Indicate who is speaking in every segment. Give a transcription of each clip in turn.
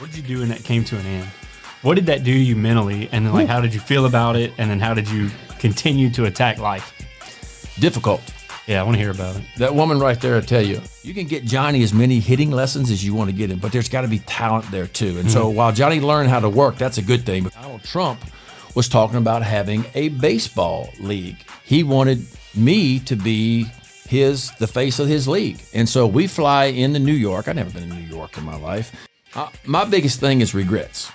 Speaker 1: What did you do when that came to an end? What did that do to you mentally? And then, how did you feel about it? And then how did you continue to attack life?
Speaker 2: Difficult.
Speaker 1: Yeah, I want to hear about it.
Speaker 2: That woman right there, I tell you, you can get Johnny as many hitting lessons as you want to get him, but there's got to be talent there too. And so while Johnny learned how to work, that's a good thing. But Donald Trump was talking about having a baseball league. He wanted me to be the face of his league. And so we fly into New York. I've never been to New York in my life. My biggest thing is regrets.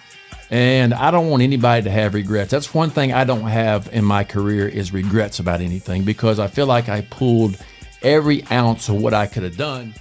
Speaker 2: And I don't want anybody to have regrets. That's one thing I don't have in my career is regrets about anything, because I feel like I pulled every ounce of what I could have done.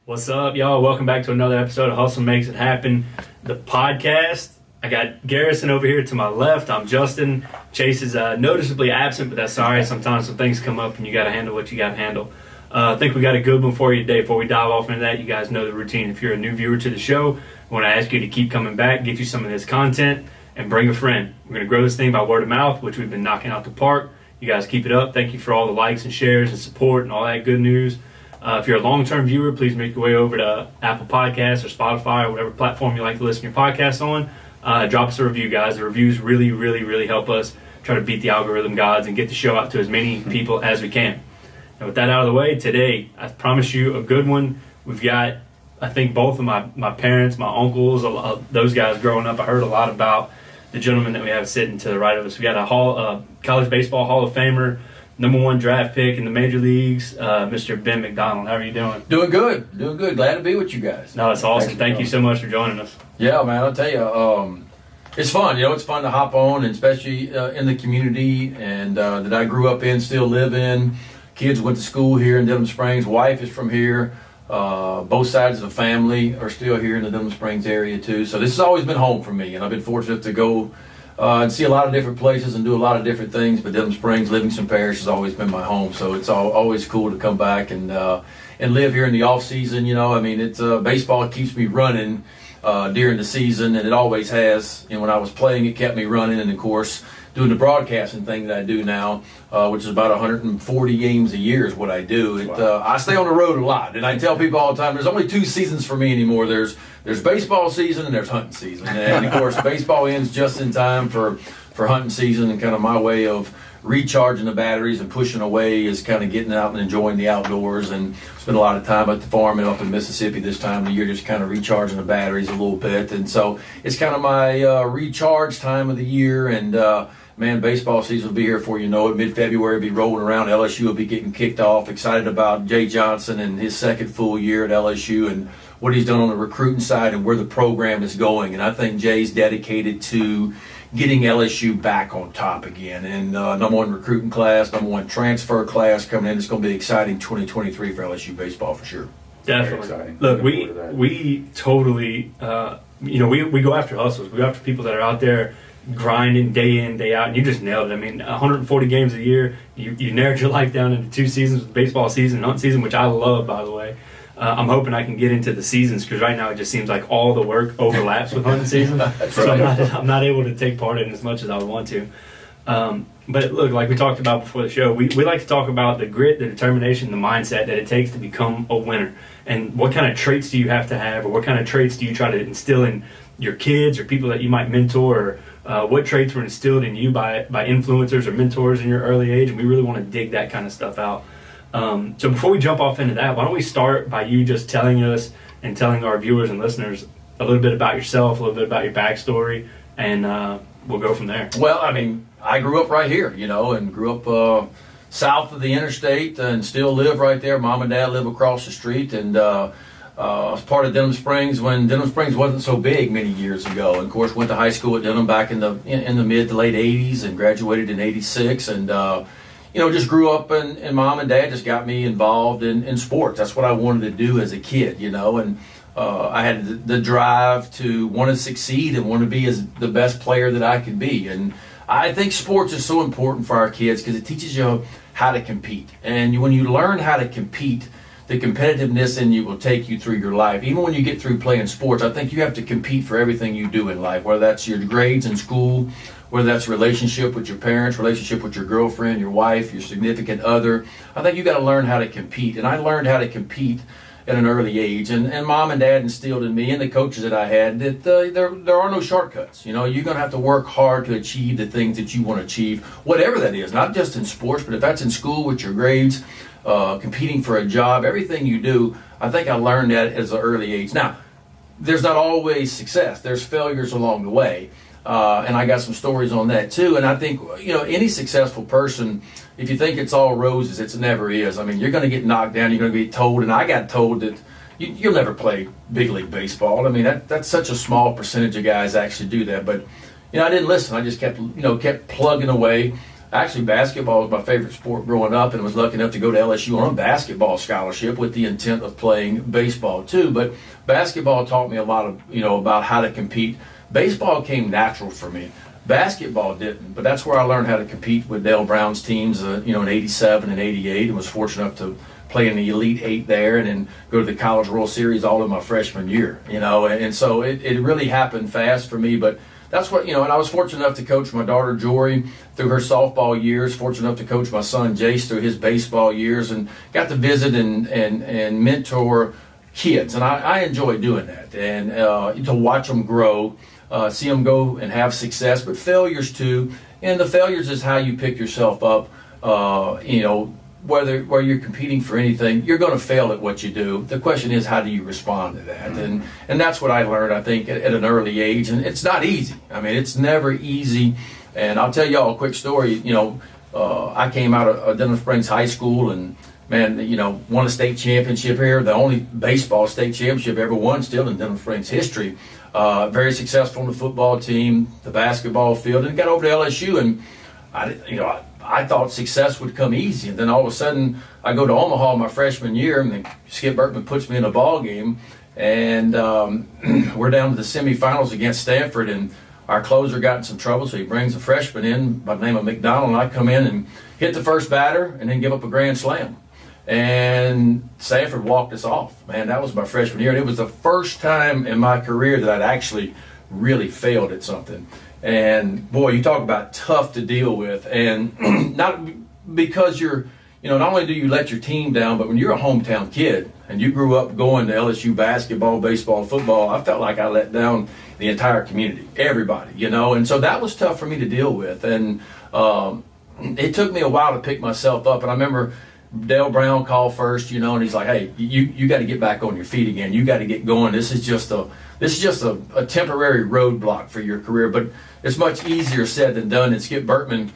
Speaker 1: What's up, y'all? Welcome back to another episode of Hustle Makes It Happen, the podcast. I got Garrison over here to my left. I'm Justin. Chase is noticeably absent, but that's all right. Sometimes some things come up and you got to handle what you got to handle. I think we got a good one for you today. Before we dive off into that, you guys know the routine. If you're a new viewer to the show, I want to ask you to keep coming back, get you some of this content, and bring a friend. We're going to grow this thing by word of mouth, which we've been knocking out the park. You guys keep it up. Thank you for all the likes and shares and support and all that good news. If you're a long-term viewer, please make your way over to Apple Podcasts or Spotify or whatever platform you like to listen to your podcast on. Drop us a review, guys. The reviews really, really, really help us try to beat the algorithm gods and get the show out to as many people as we can. And with that out of the way, today, I promise you a good one. We've got, I think, both of my parents, my uncles, those guys growing up. I heard a lot about the gentleman that we have sitting to the right of us. We got a college baseball Hall of Famer, #1 draft pick in the major leagues, Mr. Ben McDonald. How are you doing?
Speaker 2: Doing good. Glad to be with you guys.
Speaker 1: No, it's awesome. Thank you so much for joining us.
Speaker 2: Yeah, man, I'll tell you, it's fun. It's fun to hop on, and especially in the community and that I grew up in, still live in. Kids went to school here in Denham Springs. Wife is from here. Both sides of the family are still here in the Denham Springs area too. So this has always been home for me, and I've been fortunate to go and see a lot of different places and do a lot of different things. But Denham Springs, Livingston Parish has always been my home. So it's always cool to come back and live here in the off season. It's baseball keeps me running during the season, and it always has. When I was playing, it kept me running, and of course, doing the broadcasting thing that I do now, which is about 140 games a year is what I do.
Speaker 1: Wow.
Speaker 2: I stay on the road a lot, and I tell people all the time, there's only 2 seasons for me anymore. There's baseball season and there's hunting season. And of course, baseball ends just in time for hunting season, and kind of my way of recharging the batteries and pushing away is kind of getting out and enjoying the outdoors, and spend a lot of time at the farm and up in Mississippi this time of the year, just kind of recharging the batteries a little bit. And so it's kind of my recharge time of the year. And man, baseball season will be here before you know it. Mid-February will be rolling around. LSU will be getting kicked off. Excited about Jay Johnson and his second full year at LSU and what he's done on the recruiting side and where the program is going. And I think Jay's dedicated to getting LSU back on top again. And #1 recruiting class, #1 transfer class coming in. It's going to be exciting 2023 for LSU baseball for sure.
Speaker 1: Definitely. Look, we totally, we go after hustles. We go after people that are out there grinding day in, day out, and you just nailed it. 140 games a year. You narrowed your life down into 2 seasons, with baseball season and hunt season, which I love, by the way. I'm hoping I can get into the seasons, because right now it just seems like all the work overlaps with hunting season. So right. I'm not able to take part in as much as I would want to. But look, like we talked about before the show, we like to talk about the grit, the determination, the mindset that it takes to become a winner. And what kind of traits do you have to have, or what kind of traits do you try to instill in your kids or people that you might mentor, or what traits were instilled in you by influencers or mentors in your early age. And we really want to dig that kind of stuff out. So before we jump off into that, why don't we start by you just telling us and telling our viewers and listeners a little bit about yourself, a little bit about your backstory, and we'll go from there.
Speaker 2: Well, I grew up right here, and grew up south of the interstate and still live right there. Mom and Dad live across the street, and I was part of Denham Springs when Denham Springs wasn't so big many years ago. And of course, went to high school at Denham back in the mid to late 80s and graduated in 86. And just grew up, and Mom and Dad just got me involved in sports. That's what I wanted to do as a kid, and I had the drive to want to succeed and want to be as the best player that I could be. And I think sports is so important for our kids because it teaches you how to compete. And when you learn how to compete, the competitiveness in you will take you through your life. Even when you get through playing sports, I think you have to compete for everything you do in life, whether that's your grades in school, whether that's relationship with your parents, relationship with your girlfriend, your wife, your significant other. I think you got to learn how to compete. And I learned how to compete at an early age. And mom and dad instilled in me, and the coaches that I had, that there are no shortcuts. You're going to have to work hard to achieve the things that you want to achieve, whatever that is, not just in sports, but if that's in school with your grades, competing for a job, everything you do. I think I learned that at an early age. Now, there's not always success. There's failures along the way. And I got some stories on that too. And I think, any successful person, if you think it's all roses, it never is. I mean, you're going to get knocked down. You're going to be told, and I got told that you'll never play big league baseball. I mean, that's such a small percentage of guys actually do that. But, I didn't listen. I just kept plugging away. Actually, basketball was my favorite sport growing up, and was lucky enough to go to LSU on a basketball scholarship with the intent of playing baseball too. But basketball taught me a lot of, about how to compete. Baseball came natural for me. Basketball didn't, but that's where I learned how to compete with Dale Brown's teams, in 87 and 88, and was fortunate enough to play in the Elite Eight there and then go to the College World Series all in my freshman year, and so it really happened fast for me. But that's what, and I was fortunate enough to coach my daughter Jory through her softball years, fortunate enough to coach my son Jace through his baseball years, and got to visit and mentor kids, and I enjoy doing that, and to watch them grow, see them go and have success, but failures too. And the failures is how you pick yourself up. Whether you're competing for anything, you're going to fail at what you do. The question is, how do you respond to that? And that's what I learned, I think, at an early age. And it's not easy. I mean, it's never easy. And I'll tell y'all a quick story. I came out of Denham Springs High School and, man, won a state championship here. The only baseball state championship ever won still in Denham Springs history. Very successful on the football team, the basketball field, and got over to LSU. And I thought success would come easy, and then all of a sudden I go to Omaha my freshman year, and then Skip Bertman puts me in a ball game, and we're down to the semifinals against Stanford, and our closer got in some trouble, so he brings a freshman in by the name of McDonald, and I come in and hit the first batter and then give up a grand slam. And Stanford walked us off. Man, that was my freshman year, and it was the first time in my career that I'd actually really failed at something. And boy, you talk about tough to deal with, and not because you're, not only do you let your team down, but when you're a hometown kid and you grew up going to LSU basketball, baseball, football, I felt like I let down the entire community, everybody, and so that was tough for me to deal with. And it took me a while to pick myself up. And I remember Dale Brown called first, and he's like, "Hey, you got to get back on your feet again. You got to get going. This is just a temporary roadblock for your career." But it's much easier said than done. And Skip Bertman,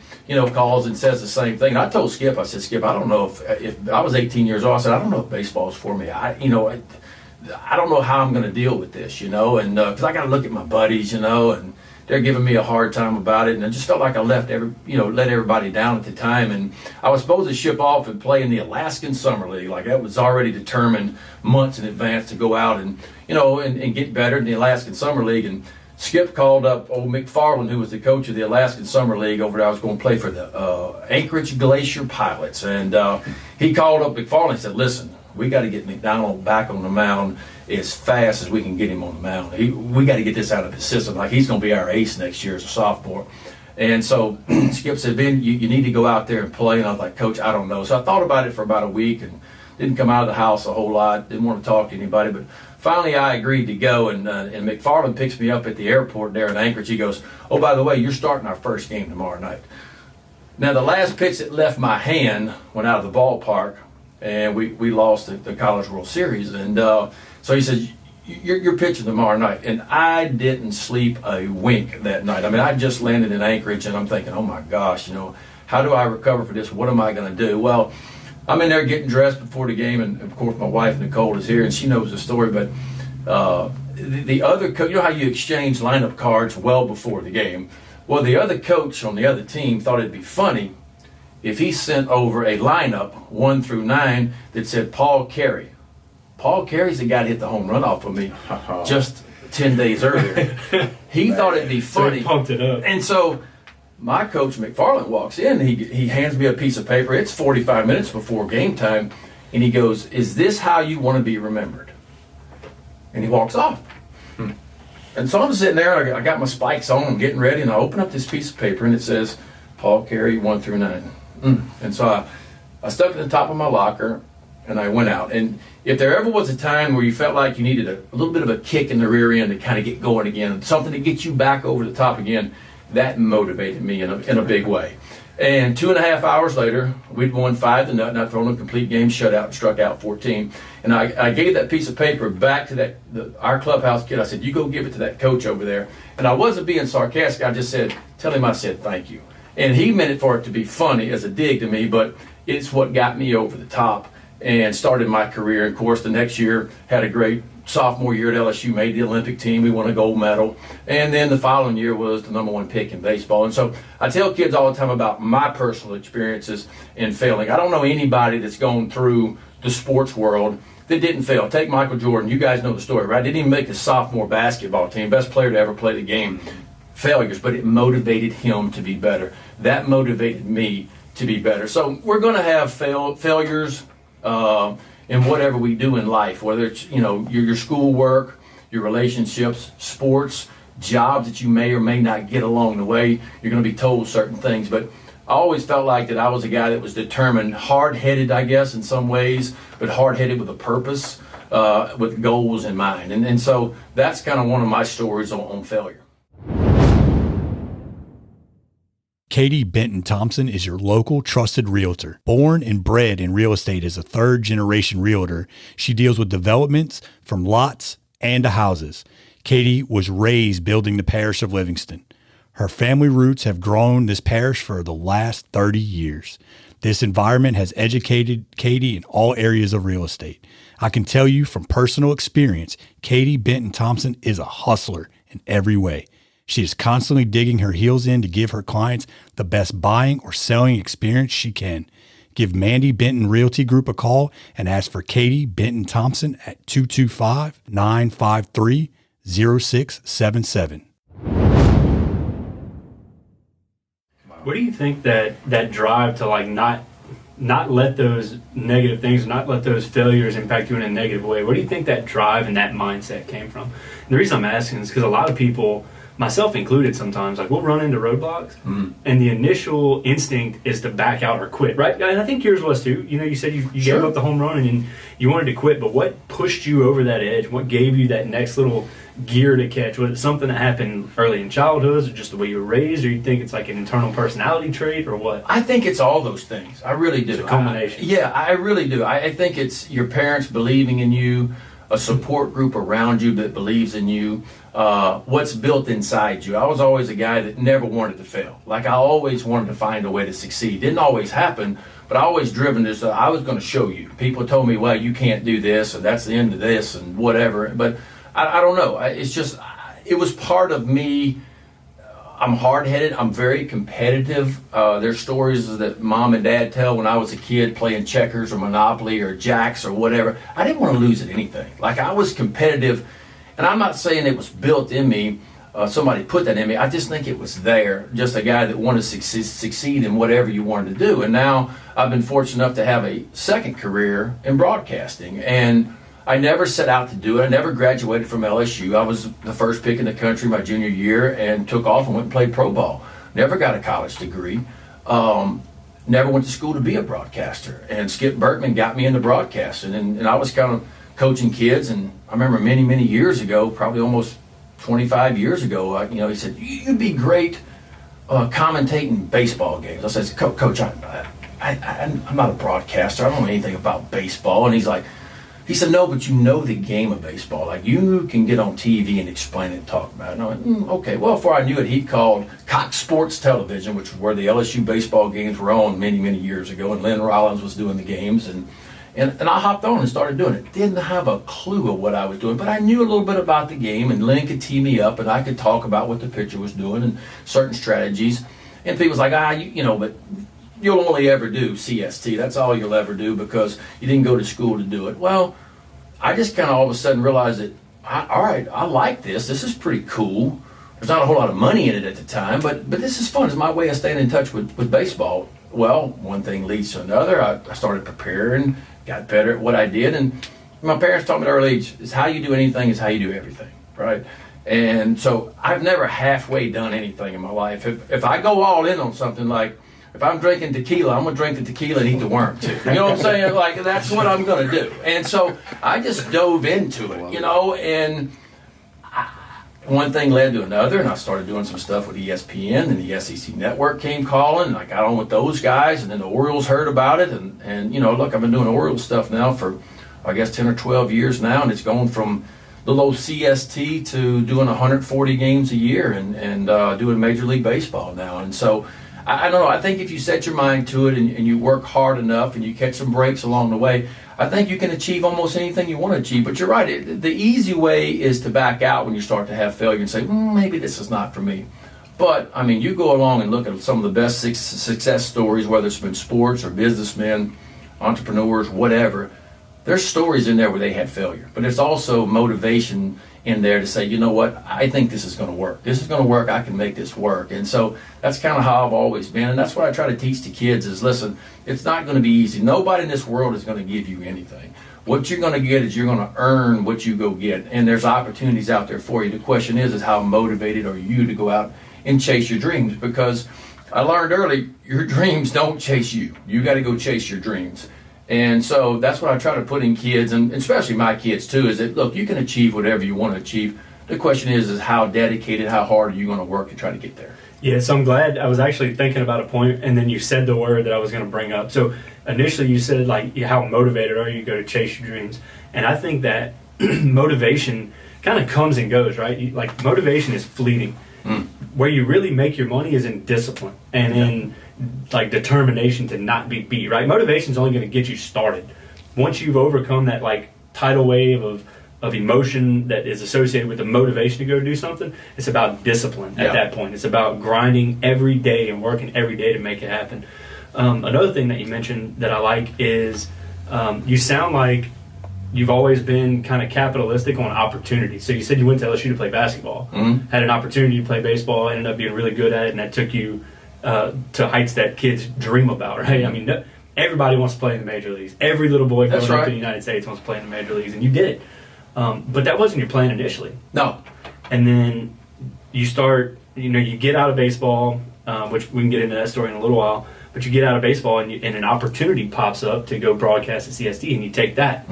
Speaker 2: calls and says the same thing. And I told Skip, I said, "Skip, I don't know if I was 18 years old. I said, I don't know if baseball is for me. I don't know how I'm going to deal with this, and because I got to look at my buddies, and they're giving me a hard time about it, and I just felt like I let everybody down at the time. And I was supposed to ship off and play in the Alaskan Summer League, like that was already determined months in advance to go out and and get better in the Alaskan Summer League. And Skip called up old McFarland, who was the coach of the Alaskan Summer League over there. I was going to play for the Anchorage Glacier Pilots, and he called up McFarland and said, "Listen, we got to get McDonald back on the mound as fast as we can get him on the mound. We got to get this out of his system. Like, he's going to be our ace next year as a sophomore." And so Skip said, "Ben, you need to go out there and play." And I was like, "Coach, I don't know." So I thought about it for about a week and didn't come out of the house a whole lot. Didn't want to talk to anybody. But finally I agreed to go. And McFarland picks me up at the airport there in Anchorage. He goes, "Oh, by the way, you're starting our first game tomorrow night." Now, the last pitch that left my hand went out of the ballpark, and we lost the College World Series. And so he says, you're pitching tomorrow night. And I didn't sleep a wink that night. I mean, I just landed in Anchorage, and I'm thinking, oh my gosh, how do I recover for this? What am I going to do? Well, I'm in there getting dressed before the game, and of course my wife Nicole is here, and she knows the story. But the other coach, how you exchange lineup cards well before the game? Well, the other coach on the other team thought it'd be funny if he sent over a lineup 1 through 9 that said Paul Carey. Paul Carey's the guy that hit the home run off of me just 10 days earlier. He thought it'd be funny.
Speaker 1: So he pumped it up.
Speaker 2: And so my coach McFarland walks in. He hands me a piece of paper. It's 45 minutes before game time. And he goes, "Is this how you want to be remembered?" And he walks off. And so I'm sitting there, I got my spikes on, I'm getting ready, and I open up this piece of paper, and it says, Paul Carey, 1 through 9. And so I stuck it in the top of my locker, and I went out. And if there ever was a time where you felt like you needed a little bit of a kick in the rear end to kind of get going again, something to get you back over the top again, that motivated me in a big way. And 2.5 hours later, we'd won 5-0, not thrown a complete game shutout, and struck out 14. And I gave that piece of paper back to our clubhouse kid. I said, you go give it to that coach over there. And I wasn't being sarcastic. I just said, tell him I said thank you. And he meant it for it to be funny as a dig to me, but it's what got me over the top and started my career. And of course, the next year had a great sophomore year at LSU, made the Olympic team. We won a gold medal. And then the following year was the #1 pick in baseball. And so I tell kids all the time about my personal experiences in failing. I don't know anybody that's gone through the sports world that didn't fail. Take Michael Jordan. You guys know the story, right? Didn't even make the sophomore basketball team. Best player to ever play the game. Failures, but it motivated him to be better. That motivated me to be better. So we're going to have failures in whatever we do in life, whether it's your schoolwork, your relationships, sports, jobs that you may or may not get along the way. You're going to be told certain things, but I always felt like that I was a guy that was determined, hard-headed, I guess, in some ways, but hard-headed with a purpose, with goals in mind. And so that's kind of one of my stories on failure.
Speaker 3: Katie Benton Thompson is your local trusted realtor. Born and bred in real estate as a third-generation realtor, she deals with developments from lots and to houses. Katie was raised building the parish of Livingston. Her family roots have grown this parish for the last 30 years. This environment has educated Katie in all areas of real estate. I can tell you from personal experience, Katie Benton Thompson is a hustler in every way. She is constantly digging her heels in to give her clients the best buying or selling experience she can. Give Mandy Benton Realty Group a call and ask for Katie Benton Thompson at 225-953-0677.
Speaker 1: What do you think that drive to not let those negative things, not let those failures impact you in a negative way, where do you think that drive and that mindset came from? And the reason I'm asking is because a lot of people, myself included sometimes, we'll run into roadblocks and the initial instinct is to back out or quit, right? And I think yours was too. You said you gave up the home run and you wanted to quit, but what pushed you over that edge? What gave you that next little gear to catch? Was it something that happened early in childhood, or just the way you were raised, or you think it's like an internal personality trait, or what?
Speaker 2: I think it's all those things. I really do.
Speaker 1: It's a combination.
Speaker 2: I really do. I think it's your parents believing in you, a support group around you that believes in you, what's built inside you. I was always a guy that never wanted to fail. I always wanted to find a way to succeed. Didn't always happen, but I always driven this. I was going to show you. People told me, well, you can't do this, or that's the end of this, and whatever. But I don't know. It's just, it was part of me. I'm hard-headed. I'm very competitive. There's stories that mom and dad tell when I was a kid playing checkers or Monopoly or jacks or whatever. I didn't want to lose at anything. I was competitive, and I'm not saying it was built in me. Somebody put that in me. I just think it was there. Just a guy that wanted to succeed in whatever you wanted to do. And now I've been fortunate enough to have a second career in broadcasting, and I never set out to do it. I never graduated from LSU. I was the first pick in the country my junior year and took off and went and played pro ball. Never got a college degree. Never went to school to be a broadcaster. And Skip Bertman got me into broadcasting. And I was kind of coaching kids. And I remember many, many years ago, probably almost 25 years ago, he said, you'd be great commentating baseball games. I said, Coach, I'm not a broadcaster. I don't know anything about baseball. And he said, no, but you know the game of baseball. You can get on TV and explain it and talk about it. And I went, okay. Well, before I knew it, he called Cox Sports Television, which was where the LSU baseball games were on many, many years ago, and Lynn Rollins was doing the games. And I hopped on and started doing it. Didn't have a clue of what I was doing, but I knew a little bit about the game, and Lynn could tee me up, and I could talk about what the pitcher was doing and certain strategies. And people was like, but you'll only ever do CST. That's all you'll ever do because you didn't go to school to do it. Well, I just kind of all of a sudden realized that, all right, I like this. This is pretty cool. There's not a whole lot of money in it at the time, but this is fun. It's my way of staying in touch with baseball. Well, one thing leads to another. I started preparing, got better at what I did. And my parents taught me at an early age, is how you do anything is how you do everything, right? And so I've never halfway done anything in my life. If I go all in on something, like if I'm drinking tequila, I'm going to drink the tequila and eat the worm too. You know what I'm saying? Like, that's what I'm going to do. And so I just dove into it, and one thing led to another, and I started doing some stuff with ESPN, and the SEC Network came calling, and I got on with those guys, and then the Orioles heard about it, and look, I've been doing Orioles stuff now for, I guess, 10 or 12 years now, and it's gone from little old CST to doing 140 games a year and doing Major League Baseball now. And so I don't know, I think if you set your mind to it and you work hard enough and you catch some breaks along the way, I think you can achieve almost anything you want to achieve. But you're right, the easy way is to back out when you start to have failure and say, maybe this is not for me. But, I mean, you go along and look at some of the best success stories, whether it's been sports or businessmen, entrepreneurs, whatever. There's stories in there where they had failure, but there's also motivation in there to say, you know what, I think this is going to work. This is going to work. I can make this work. And so that's kind of how I've always been. And that's what I try to teach to kids is, listen, it's not going to be easy. Nobody in this world is going to give you anything. What you're going to get is you're going to earn what you go get. And there's opportunities out there for you. The question is how motivated are you to go out and chase your dreams? Because I learned early, your dreams don't chase you. You got to go chase your dreams. And so that's what I try to put in kids, and especially my kids too, is that, look, you can achieve whatever you want to achieve. The question is how dedicated, how hard are you going to work to try to get there?
Speaker 1: Yeah, so I'm glad. I was actually thinking about a point, and then you said the word that I was going to bring up. So initially you said, like, how motivated are you to go to chase your dreams? And I think that motivation kind of comes and goes, right? Like, motivation is fleeting. Where you really make your money is in discipline and in like determination to not be beat, right? Motivation is only going to get you started. Once you've overcome that like tidal wave of emotion that is associated with the motivation to go do something, it's about discipline at that point. It's about grinding every day and working every day to make it happen. Another thing that you mentioned that I like is you sound like you've always been kind of capitalistic on opportunity. So you said you went to LSU to play basketball, had an opportunity to play baseball, ended up being really good at it, and that took you to heights that kids dream about, right? I mean, everybody wants to play in the major leagues. Every little boy growing up in the United States wants to play in the major leagues, and you did it. But that wasn't your plan initially.
Speaker 2: No.
Speaker 1: And then you start, you get out of baseball, which we can get into that story in a little while, but you get out of baseball and an opportunity pops up to go broadcast at CST, and you take that.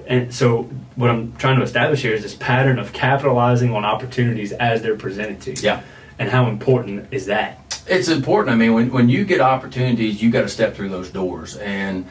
Speaker 1: And so what I'm trying to establish here is this pattern of capitalizing on opportunities as they're presented to you.
Speaker 2: Yeah.
Speaker 1: And how important is that?
Speaker 2: It's important. I mean, when you get opportunities, you got to step through those doors, and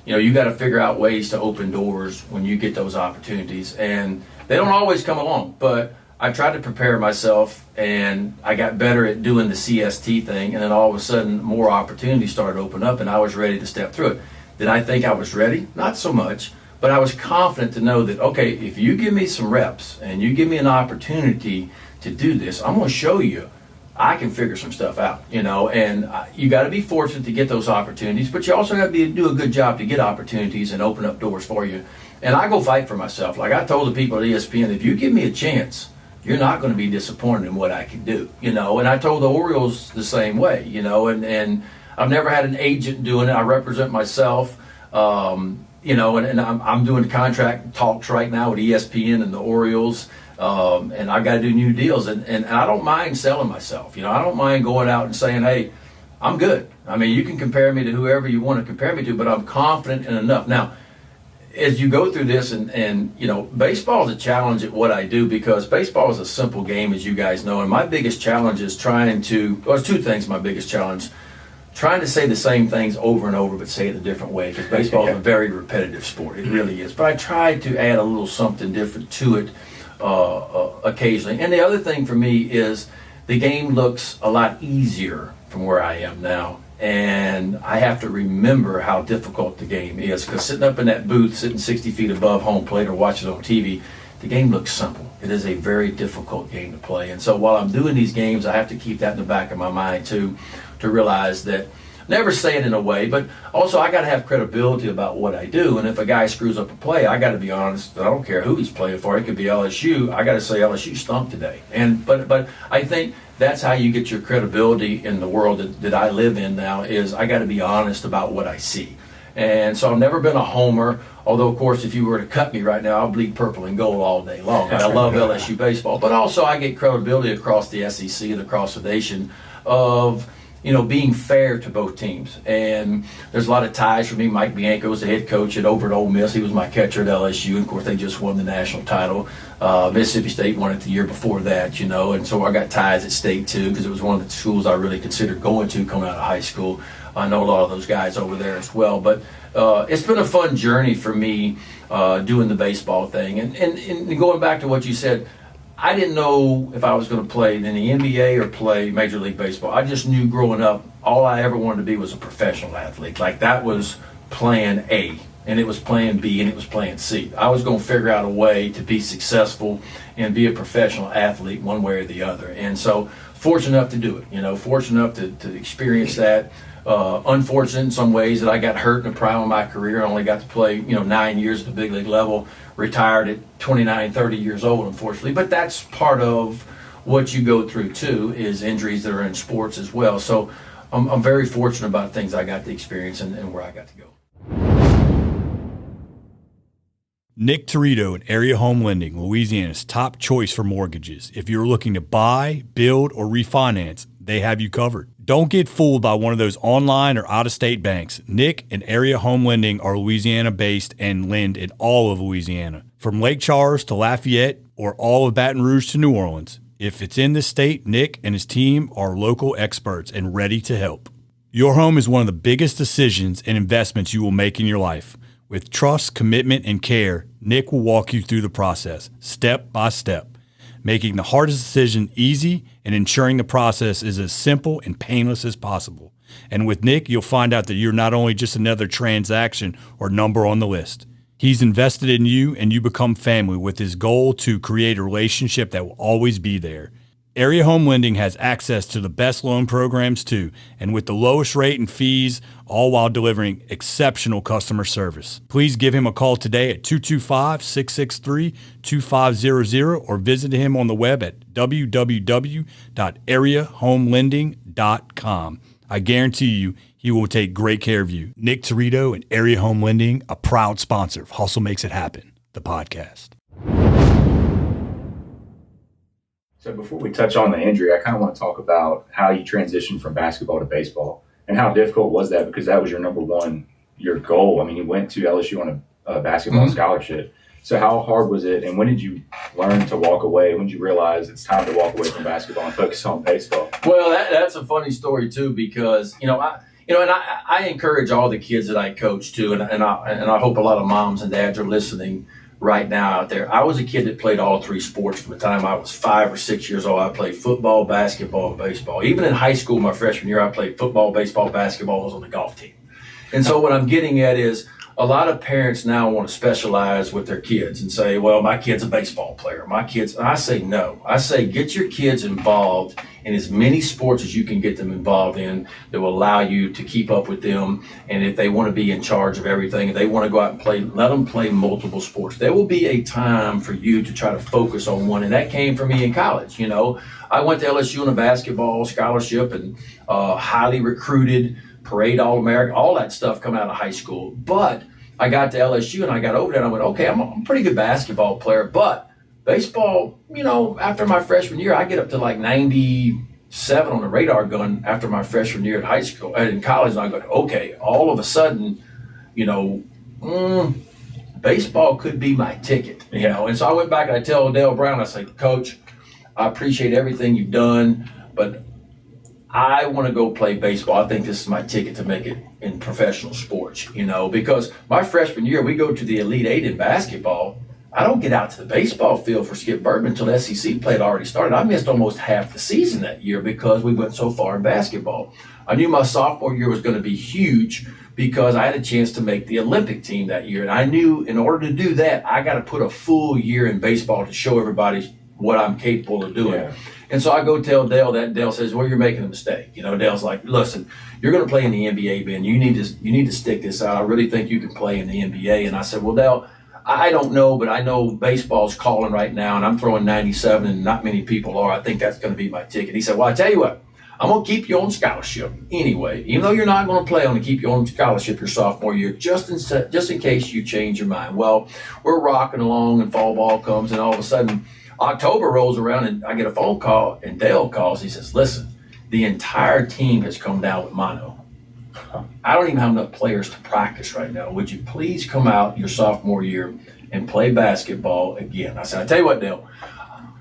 Speaker 2: you got to figure out ways to open doors when you get those opportunities. And they don't always come along, but I tried to prepare myself, and I got better at doing the CST thing, and then all of a sudden more opportunities started opening up, and I was ready to step through it. Did I think I was ready? Not so much, but I was confident to know that, okay, if you give me some reps and you give me an opportunity to do this, I'm going to show you I can figure some stuff out, and you got to be fortunate to get those opportunities, but you also have to do a good job to get opportunities and open up doors for you. And I go fight for myself. Like I told the people at ESPN, if you give me a chance, you're not going to be disappointed in what I can do, and I told the Orioles the same way, and I've never had an agent doing it. I represent myself, and I'm doing contract talks right now with ESPN and the Orioles. And I got to do new deals, and I don't mind selling myself. I don't mind going out and saying, hey, I'm good. I mean, you can compare me to whoever you want to compare me to, but I'm confident in enough. Now, as you go through this, and baseball is a challenge at what I do, because baseball is a simple game, as you guys know, and my biggest challenge is there's two things. My biggest challenge, trying to say the same things over and over, but say it a different way, because baseball is a very repetitive sport. It really is. But I try to add a little something different to it occasionally. And the other thing for me is the game looks a lot easier from where I am now, and I have to remember how difficult the game is, because sitting up in that booth, sitting 60 feet above home plate or watching it on TV, the game looks simple. It is a very difficult game to play. And so while I'm doing these games, I have to keep that in the back of my mind too, to realize that, never say it in a way, but also I got to have credibility about what I do. And if a guy screws up a play, I got to be honest. I don't care who he's playing for. It could be LSU. I got to say LSU stunk today. But I think that's how you get your credibility in the world that I live in now, is I got to be honest about what I see. And so I've never been a homer, although, of course, if you were to cut me right now, I'll bleed purple and gold all day long. And I love LSU baseball. But also I get credibility across the SEC and across the nation of, being fair to both teams. And there's a lot of ties for me. Mike Bianco was the head coach over at Ole Miss. He was my catcher at LSU. And, of course, they just won the national title. Mississippi State won it the year before that, and so I got ties at State, too, because it was one of the schools I really considered going to coming out of high school. I know a lot of those guys over there as well. But it's been a fun journey for me doing the baseball thing. And going back to what you said, I didn't know if I was going to play in the NBA or play Major League Baseball. I just knew growing up, all I ever wanted to be was a professional athlete. Like, that was plan A, and it was plan B, and it was plan C. I was going to figure out a way to be successful and be a professional athlete one way or the other. And so, fortunate enough to do it, fortunate enough to experience that. Unfortunate in some ways that I got hurt in the prime of my career. I only got to play, 9 years at the big league level, retired at 29, 30 years old, unfortunately. But that's part of what you go through, too, is injuries that are in sports as well. So I'm very fortunate about things I got to experience and where I got to go.
Speaker 3: Nick Torito at Area Home Lending, Louisiana's top choice for mortgages. If you're looking to buy, build, or refinance, they have you covered. Don't get fooled by one of those online or out-of-state banks. Nick and Area Home Lending are Louisiana-based and lend in all of Louisiana. From Lake Charles to Lafayette or all of Baton Rouge to New Orleans. If it's in this state, Nick and his team are local experts and ready to help. Your home is one of the biggest decisions and investments you will make in your life. With trust, commitment, and care, Nick will walk you through the process, step by step, making the hardest decision easy and ensuring the process is as simple and painless as possible. And with Nick, you'll find out that you're not only just another transaction or number on the list. He's invested in you and you become family with his goal to create a relationship that will always be there. Area Home Lending has access to the best loan programs too, and with the lowest rate and fees, all while delivering exceptional customer service. Please give him a call today at 225-663-2500 or visit him on the web at www.areahomelending.com. I guarantee you, he will take great care of you. Nick Torito and Area Home Lending, a proud sponsor of Hustle Makes It Happen, the podcast.
Speaker 4: So before we touch on the injury, I kind of want to talk about how you transitioned from basketball to baseball and how difficult was that, because that was your number one, your goal. I mean, you went to LSU on a basketball scholarship. So how hard was it, and when did you learn to walk away? When did you realize it's time to walk away from basketball and focus on baseball?
Speaker 2: Well, that's a funny story too, because I encourage all the kids that I coach too, and I hope a lot of moms and dads are listening right now out there. I was a kid that played all three sports from the time I was 5 or 6 years old. I played football, basketball, and baseball. Even in high school, my freshman year, I played football, baseball, basketball. I was on the golf team. And so what I'm getting at is a lot of parents now want to specialize with their kids and say, well, my kid's a baseball player. And I say no. I say get your kids involved in as many sports as you can get them involved in that will allow you to keep up with them. And if they want to be in charge of everything, if they want to go out and play, let them play multiple sports. There will be a time for you to try to focus on one. And that came for me in college. I went to LSU on a basketball scholarship and highly recruited, parade All-American, all that stuff coming out of high school. But I got to LSU and I got over there and I went, okay, I'm a pretty good basketball player, but baseball, after my freshman year, I get up to like 97 on the radar gun after my freshman year at high school, in college, and I go, okay, all of a sudden, baseball could be my ticket, And so I went back and I tell Dale Brown, I say, Coach, I appreciate everything you've done, but I want to go play baseball. I think this is my ticket to make it in professional sports, because my freshman year, we go to the Elite Eight in basketball. I don't get out to the baseball field for Skip Bertman until the SEC play had already started. I missed almost half the season that year because we went so far in basketball. I knew my sophomore year was going to be huge because I had a chance to make the Olympic team that year. And I knew in order to do that, I got to put a full year in baseball to show everybody what I'm capable of doing. Yeah. And so I go tell Dale that. Dale says, well, you're making a mistake. Dale's like, listen, you're going to play in the NBA, Ben. You need to stick this out. I really think you can play in the NBA. And I said, well, Dale, I don't know, but I know baseball's calling right now, and I'm throwing 97, and not many people are. I think that's going to be my ticket. He said, well, I tell you what, I'm going to keep you on scholarship anyway. Even though you're not going to play, I'm going to keep you on scholarship your sophomore year, just in case you change your mind. Well, we're rocking along, and fall ball comes, and all of a sudden, October rolls around, and I get a phone call, and Dale calls. He says, listen, the entire team has come down with mono. I don't even have enough players to practice right now. Would you please come out your sophomore year and play basketball again? I said, I tell you what, Dale,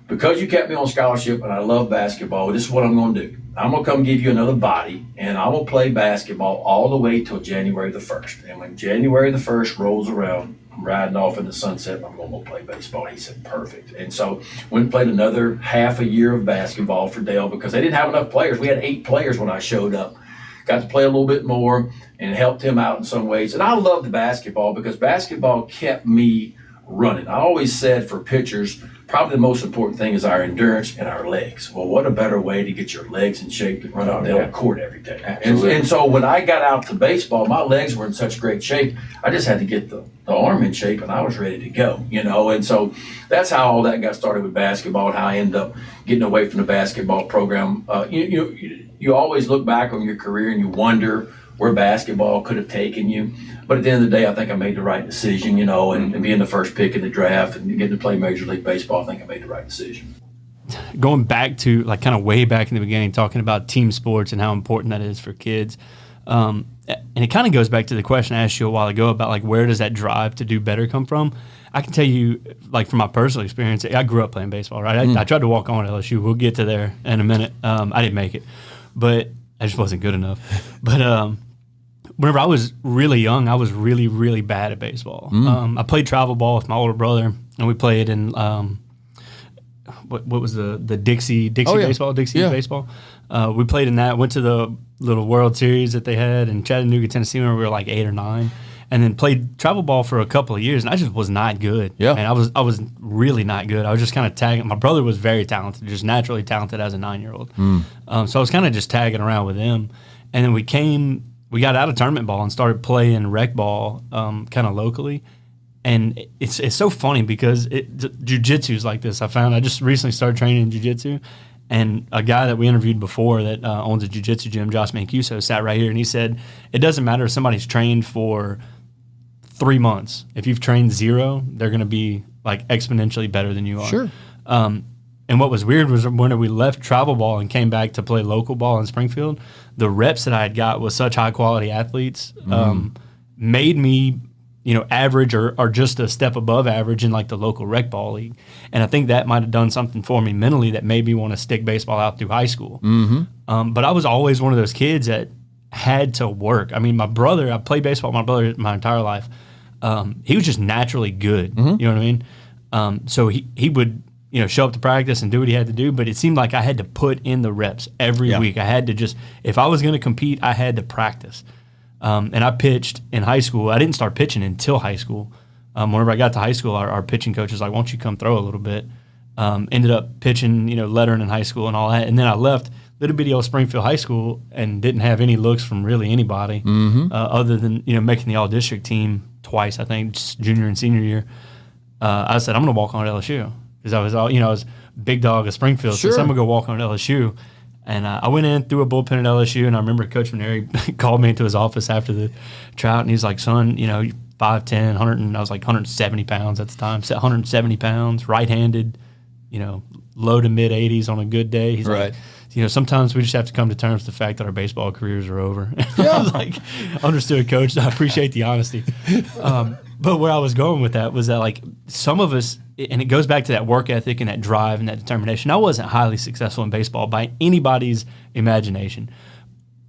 Speaker 2: because you kept me on scholarship and I love basketball, this is what I'm going to do. I'm going to come give you another body, and I'm going to play basketball all the way till January the 1st. And when January the 1st rolls around, I'm riding off in the sunset, I'm going to go play baseball. He said, perfect. And so went and played another half a year of basketball for Dale because they didn't have enough players. We had 8 players when I showed up. Got to play a little bit more and helped him out in some ways. And I loved basketball because basketball kept me running. I always said for pitchers, probably the most important thing is our endurance and our legs. Well, what a better way to get your legs in shape than run out there on the court every day. And so when I got out to baseball, my legs were in such great shape. I just had to get the arm in shape, and I was ready to go, And so that's how all that got started with basketball and how I ended up getting away from the basketball program. You always look back on your career and you wonder where basketball could have taken you. But at the end of the day, I think I made the right decision, and being the first pick in the draft and getting to play Major League Baseball, I think I made the right decision.
Speaker 5: Going back to kind of way back in the beginning, talking about team sports and how important that is for kids. And it kind of goes back to the question I asked you a while ago about where does that drive to do better come from? I can tell you, from my personal experience, I grew up playing baseball, right? I tried to walk on at LSU. We'll get to there in a minute. I didn't make it, but I just wasn't good enough. But whenever I was really young, I was really, really bad at baseball. I played travel ball with my older brother, and we played in what was the Dixie baseball, baseball. We played in that, went to the little World Series that they had in Chattanooga, Tennessee when we were 8 or 9, and then played travel ball for a couple of years, and I just was not good. Yeah. And I was really not good. I was just kind of tagging. My brother was very talented, just naturally talented as a 9-year-old. So I was kind of just tagging around with him. And then we got out of tournament ball and started playing rec ball kind of locally. And it's so funny because jiu-jitsu is like this. I just recently started training in jiu-jitsu, and a guy that we interviewed before that owns a jiu-jitsu gym, Josh Mancuso, sat right here, and he said, it doesn't matter if somebody's trained for 3 months. If you've trained 0, they're going to be exponentially better than you are. Sure. And what was weird was when we left travel ball and came back to play local ball in Springfield, the reps that I had got with such high-quality athletes made me average or just a step above average in the local rec ball league. And I think that might have done something for me mentally that made me want to stick baseball out through high school. But I was always one of those kids that had to work. I mean, I played baseball with my brother my entire life. He was just naturally good. You know what I mean? So he would show up to practice and do what he had to do, but it seemed like I had to put in the reps every week. I had to if I was going to compete, I had to practice. And I pitched in high school. I didn't start pitching until high school. Whenever I got to high school, our pitching coach was like, why don't you come throw a little bit? Ended up pitching, lettering in high school and all that. And then I left little bitty old Springfield High School and didn't have any looks from really anybody other than, making the all-district team twice, I think, just junior and senior year. I said, I'm going to walk on at LSU because I was big dog of Springfield. Sure. So I'm going to go walk on at LSU. And I went in, threw a bullpen at LSU, and I remember Coach McNary called me into his office after the tryout, and he's like, son, 5'10", 100, and I was 170 pounds at the time, 170 pounds, right-handed, low to mid-80s on a good day. He's right. Sometimes we just have to come to terms with the fact that our baseball careers are over. Yeah. I was understood, Coach. I appreciate the honesty. But where I was going with that was that, some of us, and it goes back to that work ethic and that drive and that determination. I wasn't highly successful in baseball by anybody's imagination.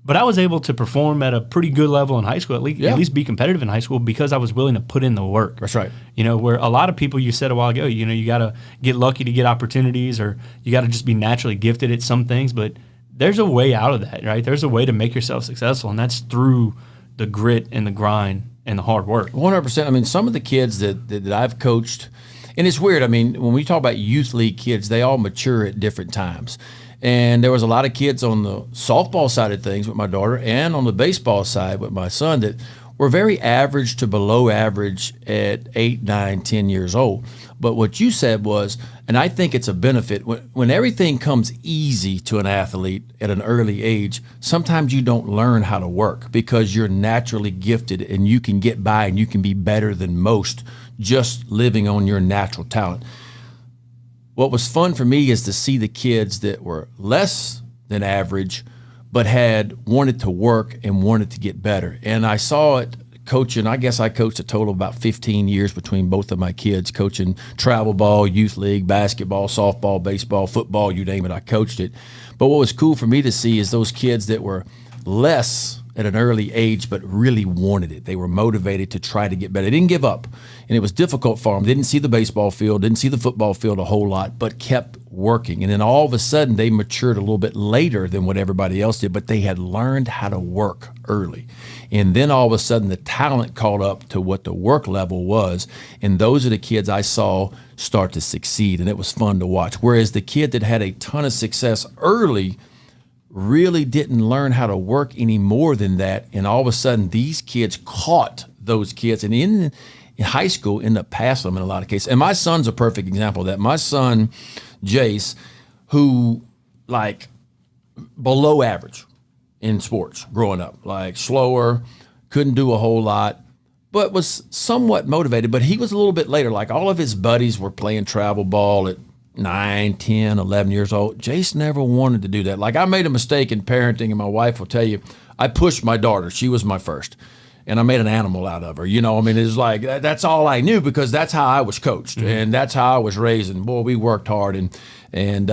Speaker 5: But I was able to perform at a pretty good level in high school, at least be competitive in high school because I was willing to put in the work. That's right. Where a lot of people, you said a while ago, you got to get lucky to get opportunities or you got to just be naturally gifted at some things. But there's a way out of that, right? There's a way to make yourself successful, and that's through the grit and the grind and the hard work.
Speaker 2: 100%. I mean, some of the kids that I've coached, and it's weird. I mean, when we talk about youth league kids, they all mature at different times. And there was a lot of kids on the softball side of things with my daughter and on the baseball side with my son that
Speaker 6: were very average to below average at 8, 9, 10 years old. But what you said was, and I think it's a benefit, when everything comes easy to an athlete at an early age, sometimes you don't learn how to work because you're naturally gifted and you can get by and you can be better than most just living on your natural talent. What was fun for me is to see the kids that were less than average but had wanted to work and wanted to get better. And I saw it coaching. I guess I coached a total of about 15 years between both of my kids, coaching travel ball, youth league, basketball, softball, baseball, football, you name it, I coached it. But what was cool for me to see is those kids that were less at an early age but really wanted it. They were motivated to try to get better. They didn't give up. And it was difficult for them. They didn't see the baseball field, didn't see the football field a whole lot, but kept working. And then all of a sudden they matured a little bit later than what everybody else did, but they had learned how to work early. And then all of a sudden the talent caught up to what the work level was. And those are the kids I saw start to succeed. And it was fun to watch. Whereas the kid that had a ton of success early really didn't learn how to work any more than that. And all of a sudden these kids caught those kids. And in high school, end up passing them in a lot of cases. And my son's a perfect example of that. My son, Jace, who like below average in sports growing up, like slower, couldn't do a whole lot, but was somewhat motivated. But he was a little bit later. Like all of his buddies were playing travel ball at 9, 10, 11 years old. Jace never wanted to do that. Like I made a mistake in parenting, and my wife will tell you, I pushed my daughter. She was my first. And I made an animal out of her. You know, I mean, it's like, that's all I knew because that's how I was coached. Mm-hmm. And that's how I was raised. And boy, we worked hard. And